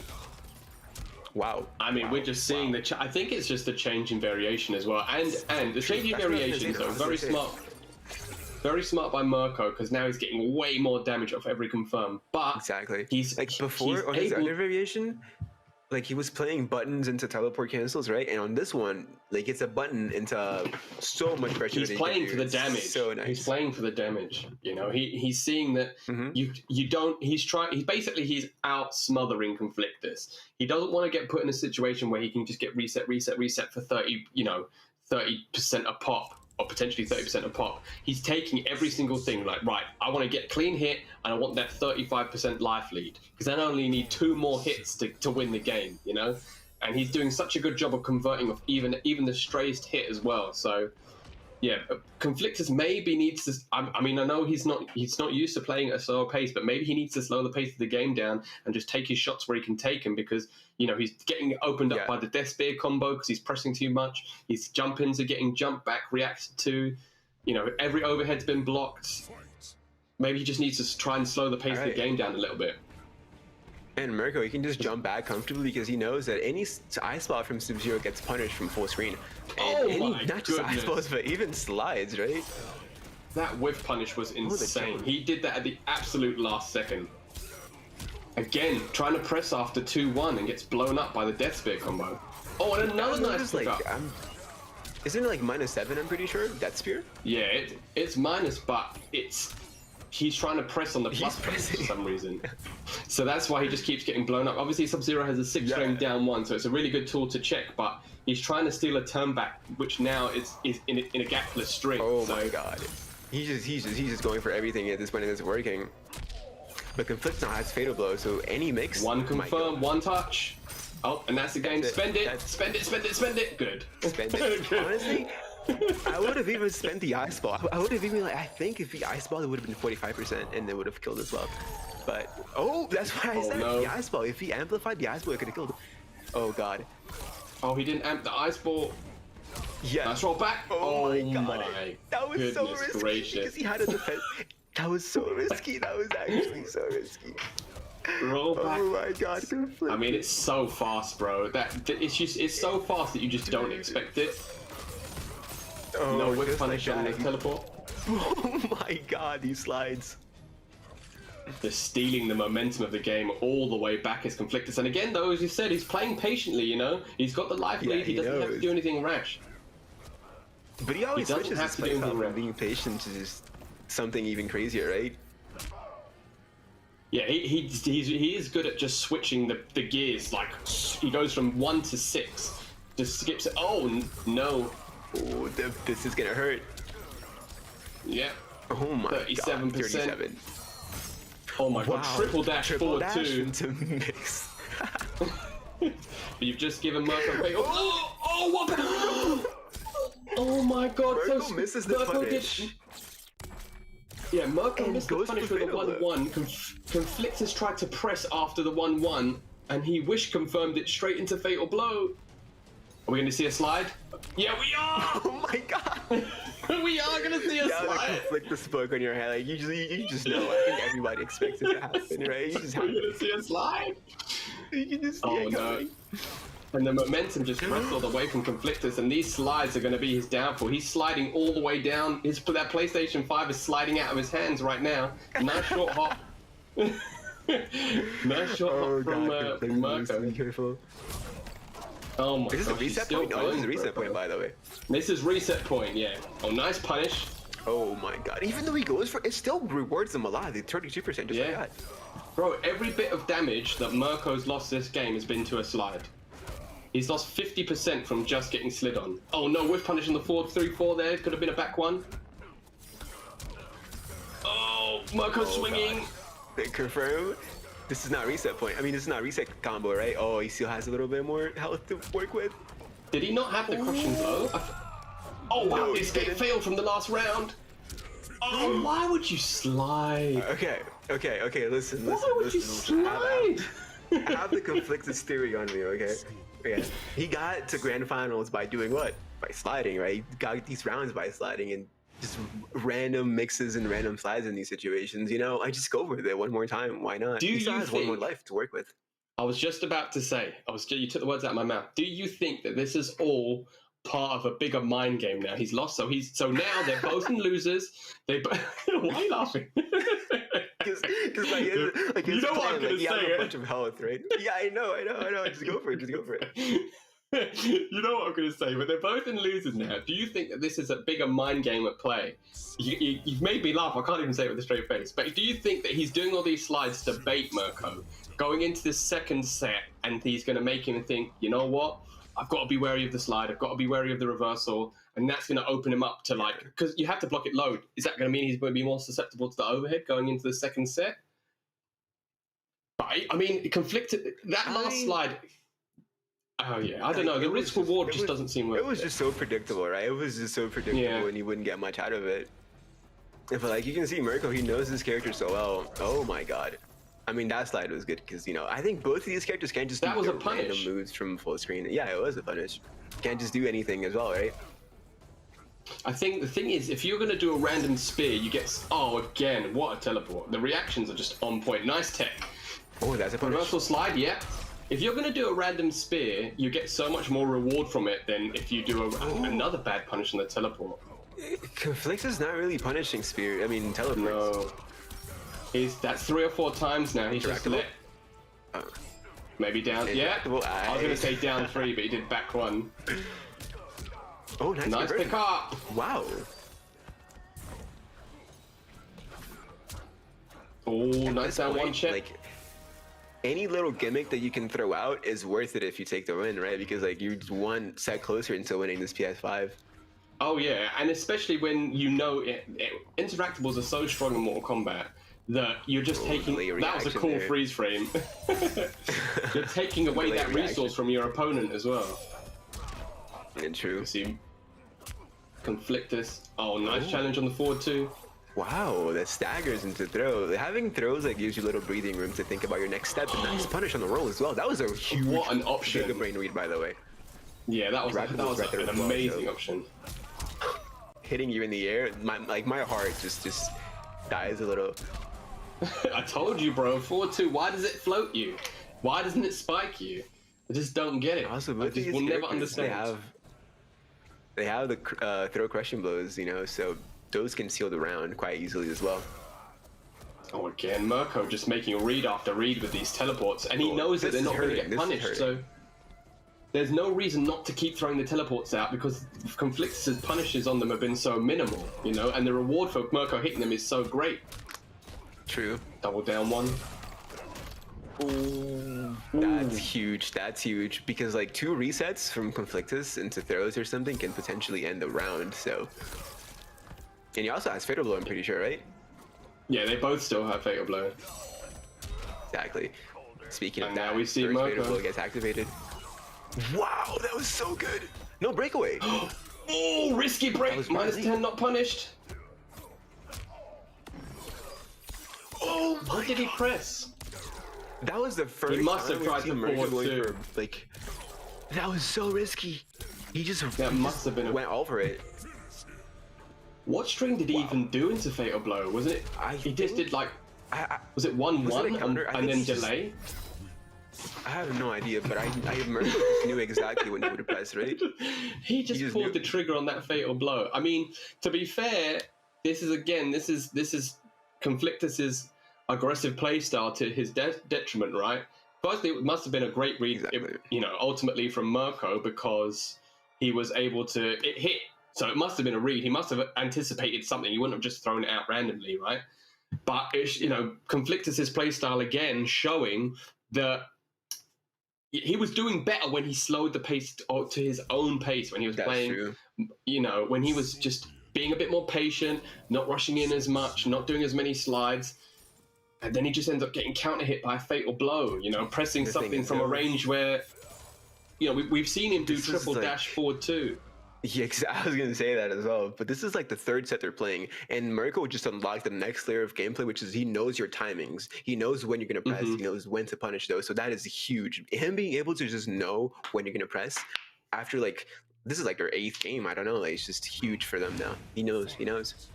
Wow. I mean, we're just seeing I think it's just a change in variation as well, and the change in variations are very smart. Very smart by Mirko, because now he's getting way more damage off every confirm. But exactly, he's like before on his other variation, like he was playing buttons into teleport cancels, right? And on this one, like it's a button into so much pressure. He's playing for the damage. So nice. He's playing for the damage. You know, he's seeing that you don't. He's out smothering Conflictus. He doesn't want to get put in a situation where he can just get reset for 30% a pop. Or potentially 30% a pop. He's taking every single thing like, right, I want to get clean hit and I want that 35% life lead, because then I only need 2 more hits to win the game, you know? And he's doing such a good job of converting off even the strayest hit as well. So yeah, Conflictus maybe needs to. I mean, I know he's not used to playing at a slower pace, but maybe he needs to slow the pace of the game down and just take his shots where he can take them, because you know he's getting opened up by the Death Spear combo because he's pressing too much. His jump-ins are getting jump back reacted to. You know, every overhead's been blocked. Maybe he just needs to try and slow the pace of the game down a little bit. And Mirko, he can just jump back comfortably because he knows that any ice ball from Sub-Zero gets punished from full screen. And not just ice balls, but even slides, right? That whiff punish was insane. He did that at the absolute last second. Again, trying to press after 2-1 and gets blown up by the Death Spear combo. Oh, and another nice pickup. Isn't it like -7, I'm pretty sure? Death Spear? Yeah, it's minus, but he's trying to press on the plus press for some reason. So that's why he just keeps getting blown up. Obviously, Sub-Zero has a 6-frame down 1, so it's a really good tool to check, but he's trying to steal a turn back, which now is in a gapless string. Oh my god. He's just going for everything at this point and it's working. But Conflict now has Fatal Blow, so any mix... One confirm, one touch. Oh, and that's the game. Spend it, spend it. Good. Spend it. Honestly, I would have even spent the ice ball. I would have even, like, I think if the ice ball, it would have been 45% and it would have killed as well. But, that's why I said the ice ball. If he amplified the ice ball, it could have killed. Oh god. Oh, he didn't amp the ice ball. Yeah. Nice roll back. Oh my god. That was so risky because he had a defense. That was so risky. That was actually so risky. Roll back. Oh my god, I mean, it's so fast, bro. It's so fast that you just don't expect it. Oh, No whip just punish like on the that. teleport. Oh my god, these slides. They're stealing the momentum of the game all the way back as Conflictus. And again, though, as you said, he's playing patiently, you know? He's got the life lead, he doesn't have to do anything rash. But he always doesn't switches have his to do playstyle anything from rash. being patient to just something even crazier, right? Yeah, he is good at just switching the gears. Like, he goes from 1 to 6. Just skips it. Oh, no. Oh, this is gonna hurt. Yeah. Oh my 37%. god, 37. Oh my god, triple dash forward dash 2. into mix. You've just given Mirko fatal. Oh, what? Oh my god. Mirko misses the punish. Yeah, Mirko And missed the goes punish for with a fatal. 1-1. Conflictus tried to press after the 1-1, and he wish confirmed it straight into fatal blow. Are we going to see a slide? Yeah, we are! Oh my god. We are going to see a Yeah, like slide! flick the spoke on your head. Like usually, you just know. I think everybody expects it to happen, right? You just Are have we going to see a slide? you can just see Oh it no. coming. And the momentum just wrestled away from Conflictus, and these slides are going to be his downfall. He's sliding all the way down. That PlayStation 5 is sliding out of his hands right now. Nice short hop. Nice short hop from Mirko. Be careful. Oh my god. Is this a reset point? No, this is a reset point, by the way. This is reset point, yeah. Oh, nice punish. Oh my god. Even though he goes for it, still rewards him a lot. The 32% just like Yeah. that. Bro, every bit of damage that Mirko's lost this game has been to a slide. He's lost 50% from just getting slid on. Oh no, whiff punish on the forward 3-4 there. Could have been a back one. Oh, Mirko's swinging. They confirm. This is not reset point. I mean, this is not reset combo, right? Oh, he still has a little bit more health to work with. Did he not have the crushing blow? Oh wow, No, the he escape didn't. failed from the last round. Oh, why would you slide? Okay, listen. Why would you slide? I have the Conflictus theory on me, okay? Yeah. He got to grand finals by doing what? By sliding, right? He got these rounds by sliding and just random mixes and random slides in these situations. You know, I just go with it one more time. Why not? He still has one more life to work with. I was just about to say, you took the words out of my mouth. Do you think that this is all part of a bigger mind game now? He's lost, so now they're both in losers. Why are you laughing? Because like You know what I'm gonna he has say, a bunch of health, right? Yeah, I know. Just go for it. You know what I'm going to say, but they're both in losers now. Do you think that this is a bigger mind game at play? You've made me laugh. I can't even say it with a straight face. But do you think that he's doing all these slides to bait Mirko, going into this second set, and he's going to make him think, you know what? I've got to be wary of the slide. I've got to be wary of the reversal. And that's going to open him up to because you have to block it low. Is that going to mean he's going to be more susceptible to the overhead going into the second set? But I mean, conflicted. That last slide. Oh yeah, I don't know. The risk reward just doesn't seem worth it. It was just so predictable, right? It was just so predictable, and you wouldn't get much out of it. But like you can see, Mirko, he knows his character so well. Oh my god. I mean, that slide was good because I think both of these characters can't just do random moves from full screen. Yeah, it was a punish. Can't just do anything as well, right? I think the thing is, if you're going to do a random spear, you get again, what a teleport. The reactions are just on point. Nice tech. Oh, that's a punish. Reversal slide, yeah. If you're going to do a random spear, you get so much more reward from it than if you do another bad punish on the teleport. Conflictus is not really punishing spear. I mean, teleports. No. That's 3 or 4 times now. He's just let. Maybe down. Yeah. I was going to say down 3, but he did back 1. Oh, nice. Nice pick up. Wow. Oh, nice down 1 check. Like, any little gimmick that you can throw out is worth it if you take the win, right? Because like you're just one set closer into winning this PS5. Oh yeah, and especially when interactables are so strong in Mortal Kombat that you're just taking. That was a cool freeze frame. You're taking away that resource from your opponent as well. And true. See, Conflictus. Oh, nice challenge on the forward 2. Wow, that staggers into throw. Having throws like gives you a little breathing room to think about your next step. And nice punish on the roll as well. That was a huge, what an option. Giga brain read, by the way. Yeah, that was an amazing option. Hitting you in the air, my heart just dies a little. I told you, bro. 4-2. Why does it float you? Why doesn't it spike you? I just don't get it. Also, I just will never understand. They have the throw crushing blows, you know, so those can seal the round quite easily as well. Oh, again, Mirko just making read after read with these teleports, and he knows that they're not going to get punished, so there's no reason not to keep throwing the teleports out because Conflictus' punishes on them have been so minimal, you know, and the reward for Mirko hitting them is so great. True. Double down one. Ooh, that's huge. That's huge because like 2 resets from Conflictus into throws or something can potentially end the round. So, and he also has Fatal Blow, I'm pretty sure, right? Yeah, they both still have Fatal Blow. Exactly. Speaking of and that, now we see first Mirko. Fatal Blow gets activated. Wow, that was so good. No breakaway. Oh, risky break. -10 not punished. Oh, what did he press? That was the first. He must have tried to forward too. Like, that was so risky. He just must have been went over it. What string did he even do into Fatal Blow? Was it? He just did like. Was it 1-1 and then delay? I have no idea, but I Mirko just knew exactly when he would have pressed, right? he just pulled the trigger on that Fatal Blow. I mean, to be fair, this is Conflictus's aggressive playstyle to his detriment, right? Firstly, it must have been a great read, you know, ultimately from Mirko because he was able to it hit. So it must have been a read. He must have anticipated something. He wouldn't have just thrown it out randomly, right? But it's, you know, Conflictus's playstyle again showing that he was doing better when he slowed the pace to his own pace when he was playing. True. You know, when he was just being a bit more patient, not rushing in as much, not doing as many slides. And then he just ends up getting counter hit by a Fatal Blow, you know, pressing something from a range where, you know, we've seen him do triple dash forward too. Yeah, I was going to say that as well. But this is like the 3rd set they're playing. And Mirko just unlocked the next layer of gameplay, which is he knows your timings. He knows when you're going to press. He knows when to punish those. So that is huge. Him being able to just know when you're going to press after like, this is like their 8th game. I don't know. Like, it's just huge for them now. He knows. He knows.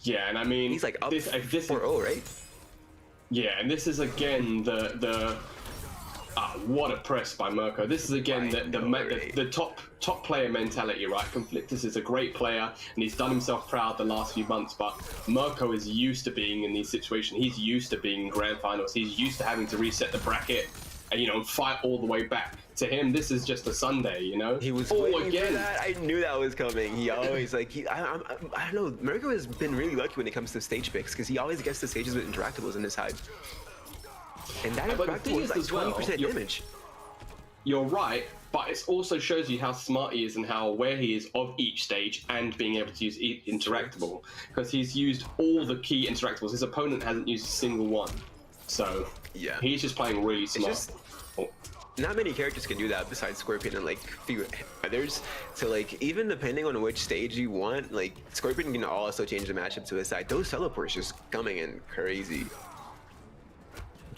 Yeah, and I mean... He's like up 4-0, right? Yeah, and this is again what a press by Mirko. This is again the top player mentality, right? Conflictus is a great player and he's done himself proud the last few months, but Mirko is used to being in these situations. He's used to being in grand finals. He's used to having to reset the bracket and, you know, fight all the way back. To him, this is just a Sunday, you know? He was waiting for that. I knew that was coming. He always, like, I don't know, Mirko has been really lucky when it comes to stage picks because he always gets the stages with interactables in his side. And that interactable is like 20% damage. You're right, but it also shows you how smart he is and how aware he is of each stage and being able to use interactable. Because he's used all the key interactables. His opponent hasn't used a single one. So, yeah, he's just playing really smart. Not many characters can do that besides Scorpion and like a few others. So like even depending on which stage you want, like Scorpion can also change the matchup to his side. Those teleports just coming in crazy.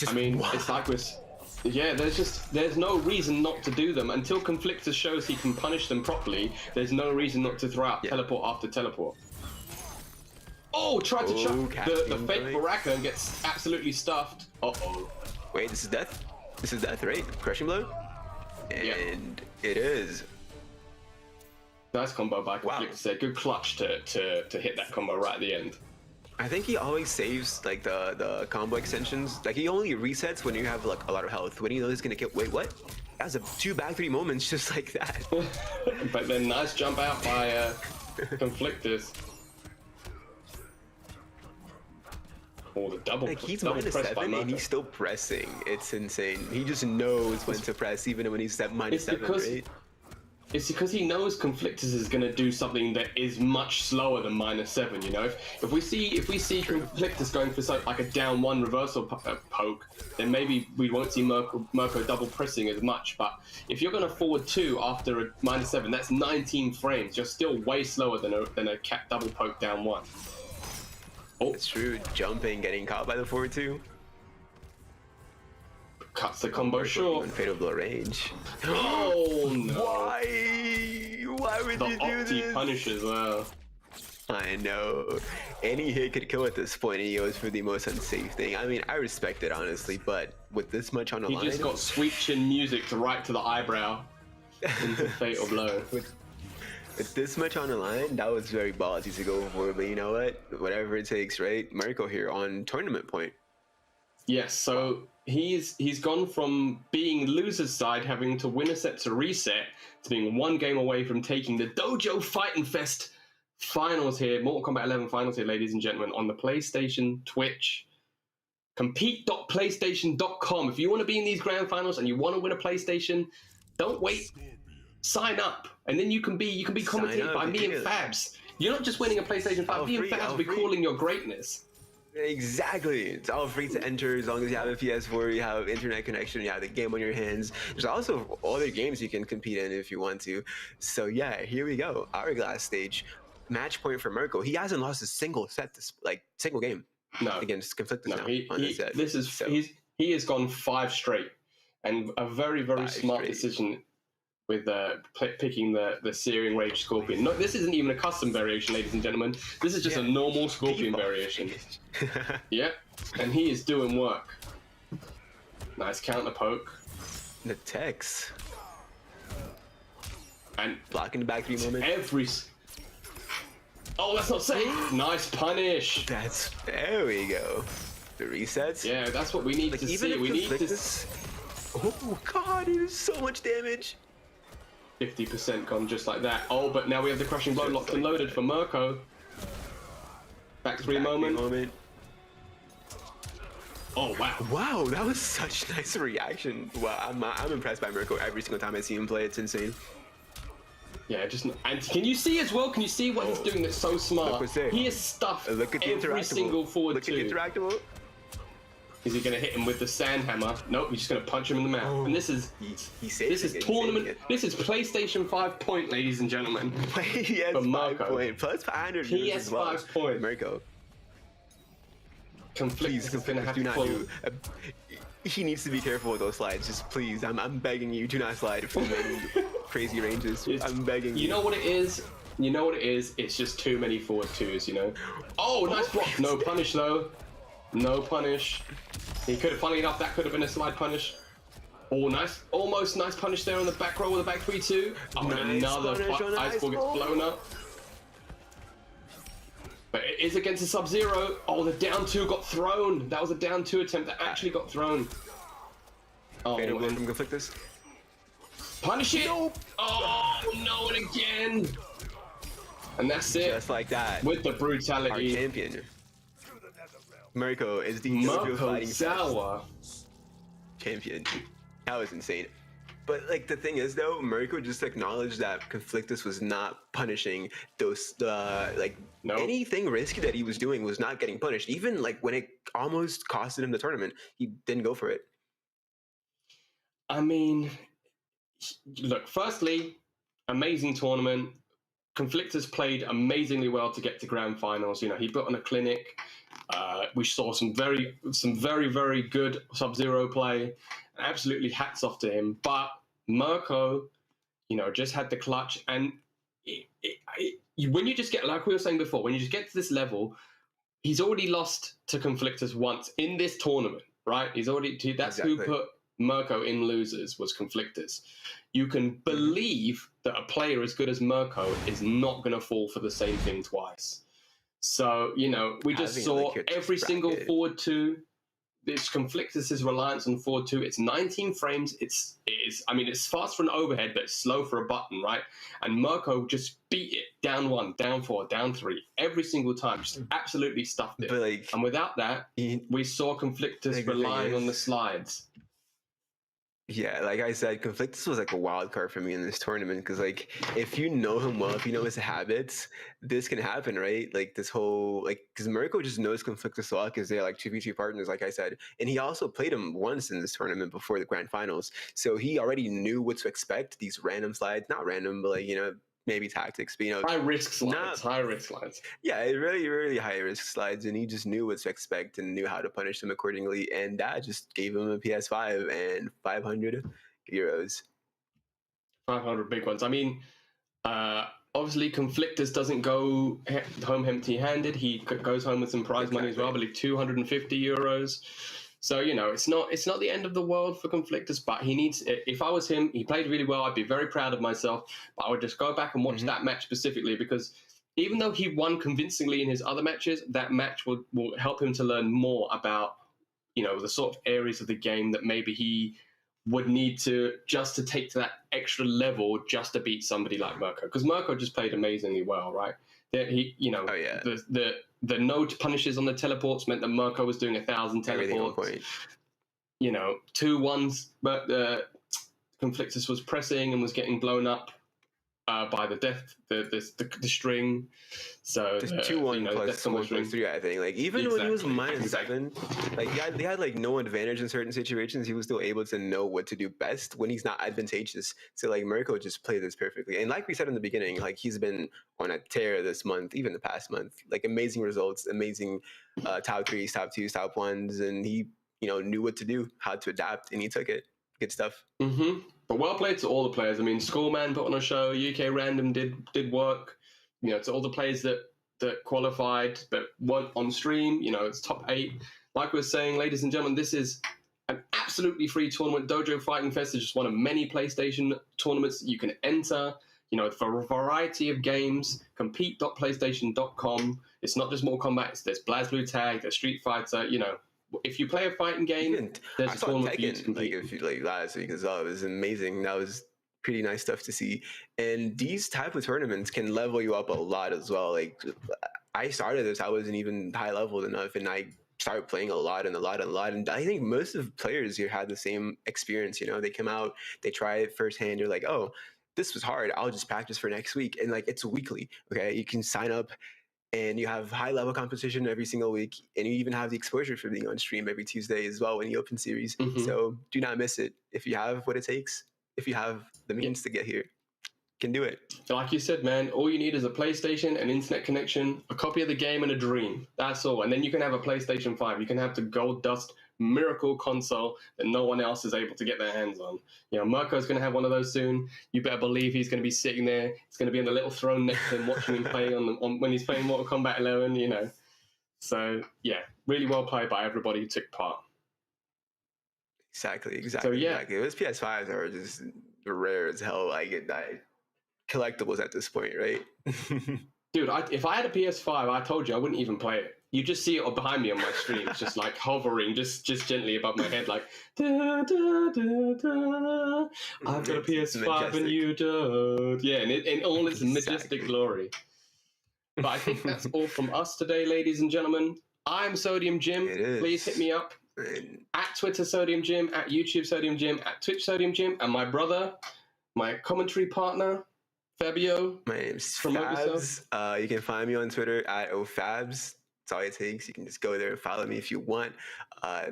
I mean, it's like with, yeah, there's no reason not to do them until Conflictus shows he can punish them properly. There's no reason not to throw out teleport after teleport. Oh, tried to chuck the fake Baraka and gets absolutely stuffed. Uh-oh. Wait, this is death? This is death, right? Crushing blow? And it is. Nice combo by Conflictus there. Good clutch to hit that combo right at the end. I think he always saves like the combo extensions. Like he only resets when you have like a lot of health. When he knows he's gonna kill. Wait, what? That was 2 back 3 moments just like that. But then nice jump out by Conflictus. Oh, the double. Like he's -7 and he's still pressing. It's insane. He just knows when to press even when he's at -7, right? It's because he knows Conflictus is going to do something that is much slower than -7. You know, if we see Conflictus going for something like a down 1 reversal poke, then maybe we won't see Mirko double pressing as much. But if you're going to forward 2 after a -7, that's 19 frames. You're still way slower than a cat double poke down 1. Oh, it's true. Jumping, getting caught by the forward 2. Cuts the combo short. Fatal blow range. Oh no! Why would you do this? The Opti punish as well. I know. Any hit could kill at this point, and he goes for the most unsafe thing. I mean, I respect it, honestly, but with this much on the line... He just got sweet chin music to right to the eyebrow into fatal blow. With this much on the line, that was very ballsy to go for, but you know what? Whatever it takes, right? Marco here on tournament point. Yes, so he's gone from being loser's side, having to win a set to reset, to being one game away from taking the Dojo Fighting Fest finals here, Mortal Kombat 11 finals here, ladies and gentlemen, on the PlayStation Twitch. Compete.playstation.com. If you want to be in these grand finals and you want to win a PlayStation, don't wait. Sign up, and then you can be commentated by me and Fabs. You're not just winning a PlayStation 5. Me and Fabs will be calling your greatness. Exactly. It's all free to enter as long as you have a PS4, you have internet connection, you have the game on your hands. There's also other games you can compete in if you want to. So yeah, here we go. Hourglass stage. Match point for Mirko. He hasn't lost a single set, single game. No. Against Conflictus now on this set. He has gone 5 straight, and a very, very smart decision with picking the Searing Rage Scorpion. No, this isn't even a custom variation, ladies and gentlemen. This is just a normal Scorpion variation. Yeah, and he is doing work. Nice counter poke. The text. And blocking the back 3 moment. Oh, that's not safe. Nice punish. There we go. The resets. Yeah, that's what we need to see. We need to. Oh God, he does so much damage. 50% gone just like that. Oh, but now we have the crushing blow locked and loaded for Mirko. Back 3 moment. Oh wow! Wow, that was such nice reaction. Wow, I'm impressed by Mirko every single time I see him play. It's insane. Yeah, and can you see as well? Can you see what he's doing that's so smart? He has stuffed every single forward two. Look at the interactable. Is he going to hit him with the sand hammer? Nope, he's just going to punch him in the mouth. And this is tournament. This is PlayStation 5 point, ladies and gentlemen. He has 5 point plus 500. He has 5 point. Mirko. Conflictus is going to have to pull. He needs to be careful with those slides. Just please, I'm begging you, do not slide from any crazy ranges. I'm begging you. You know what it is? You know what it is? It's just too many forward twos, you know? Oh, nice block. No punish, though. No punish. He could have, funny enough, that could have been a slide punish. Oh, nice. Almost nice punish there on the back row with the back 3-2. Oh, and another ice ball gets blown up. But it is against a Sub-Zero. Oh, the down 2 got thrown. That was a down 2 attempt that actually got thrown. Oh, from Conflictus. Punish it. Nope. Oh, no, and again. And that's it. Just like that. With the brutality. Our champion. Mirko is the fighting champion. That was insane. But like the thing is though, Mirko just acknowledged that Conflictus was not punishing those anything risky that he was doing was not getting punished. Even like when it almost costed him the tournament, he didn't go for it. I mean, look, firstly, amazing tournament. Conflictus played amazingly well to get to grand finals. You know, he put on a clinic. We saw some very, very good Sub-Zero play. Absolutely hats off to him. But Mirko, you know, just had the clutch. And when you just get, like we were saying before, when you just get to this level, he's already lost to Conflictus once in this tournament, right? That's who put Mirko in losers, was Conflictus. You can believe that a player as good as Mirko is not going to fall for the same thing twice. So, you know, we just saw every single forward 2. It's Conflictus' reliance on forward 2. It's 19 frames. It's fast for an overhead, but it's slow for a button, right? And Mirko just beat it down 1, down 4, down 3 every single time. Just absolutely stuffed it. But and without that, we saw Conflictus relying on the slides. Yeah, like I said, Conflictus was like a wild card for me in this tournament because, like, if you know him well, if you know his habits, this can happen, right? Like this whole because Mirko just knows Conflictus well because they're like 2v2 partners, like I said, and he also played him once in this tournament before the grand finals, so he already knew what to expect. These random slides, not random, but like maybe tactics, but high risk slides. Yeah, really, really high risk slides, and he just knew what to expect and knew how to punish them accordingly, and that just gave him a PS5 and 500 euros. 500 big ones. I mean, obviously, Conflictus doesn't go home empty-handed. He goes home with some prize money as well. I believe 250 euros. So it's not the end of the world for Conflictus, but he needs. If I was him, he played really well. I'd be very proud of myself. But I would just go back and watch that match specifically, because even though he won convincingly in his other matches, that match will help him to learn more about the sort of areas of the game that maybe he would need to take to that extra level just to beat somebody like Mirko, because Mirko just played amazingly well, right? He, the no punishes on the teleports meant that Mirko was doing 1,000 teleports. 2-1s, but Conflictus was pressing and was getting blown up by the string. So just 2-1 plus 1+3, I think. Like even when he was -7, like he had like no advantage in certain situations. He was still able to know what to do best when he's not advantageous. So like Mirko just played this perfectly. And like we said in the beginning, like he's been on a tear this month, even the past month. Like amazing results, amazing top 3s, top 2s, top 1s, and he knew what to do, how to adapt, and he took it. Good stuff. But well played to all the players. I mean, Schoolman put on a show. UK Random did work. To all the players that qualified but weren't on stream. It's top 8. Like we were saying, ladies and gentlemen, this is an absolutely free tournament. Dojo Fighting Fest is just one of many PlayStation tournaments that you can enter. For a variety of games. Compete.playstation.com. It's not just Mortal Kombat. There's BlazBlue Tag. There's Street Fighter. If you play a fighting game, there's a tournament for you to compete. Last week as well, it was amazing. That was pretty nice stuff to see. And these type of tournaments can level you up a lot as well. Like I started this, I wasn't even high leveled enough, and I started playing a lot. And I think most of the players here had the same experience. They come out, they try it firsthand. You're like, oh, this was hard. I'll just practice for next week. And like it's weekly. Okay, you can sign up. And you have high level competition every single week, and you even have the exposure for being on stream every Tuesday as well in the open series. So do not miss it. If you have what it takes, if you have the means to get here, you can do it. Like you said, man, all you need is a PlayStation, an internet connection, a copy of the game, and a dream. That's all. And then you can have a PlayStation 5. You can have the Gold Dust miracle console that no one else is able to get their hands on. Mirko's going to have one of those soon. You better believe he's going to be sitting there. He's going to be on the little throne next to him, watching him play on when he's playing Mortal Kombat 11. So yeah, really well played by everybody who took part. Exactly. So yeah, exactly. Those PS5s are just rare as hell. Collectibles at this point, right? Dude, if I had a PS5, I told you I wouldn't even play it. You just see it behind me on my screen. It's just like hovering, just gently above my head, like da, da, da, da. I've got a PS5 and you don't. Yeah, and in all its majestic glory. But I think that's all from us today, ladies and gentlemen. I'm Sodium Jim. Please hit me up at Twitter Sodium Jim, at YouTube Sodium Jim, at Twitch Sodium Jim, and my brother, my commentary partner, Fabio. My name's Fabs. You can find me on Twitter at OFabs. That's all it takes. You can just go there and follow me if you want.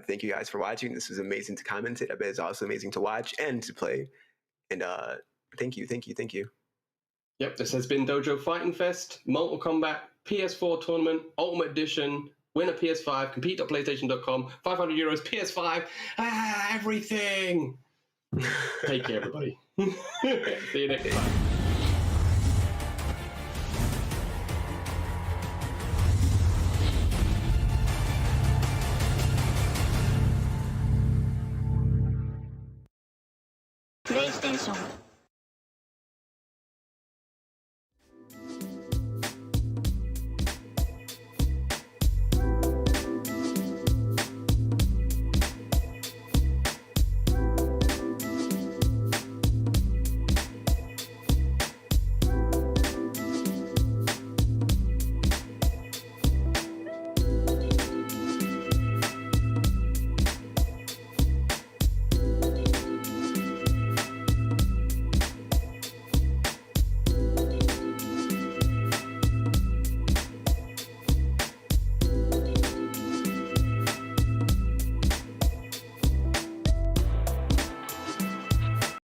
Thank you guys for watching. This was amazing to commentate. I bet it's also amazing to watch and to play. And thank you. Yep, this has been Dojo Fighting Fest, Mortal Kombat, PS4 Tournament, Ultimate Edition, win a PS5, compete.playstation.com, 500 euros, PS5, everything. Take care, everybody. See you next time. PlayStation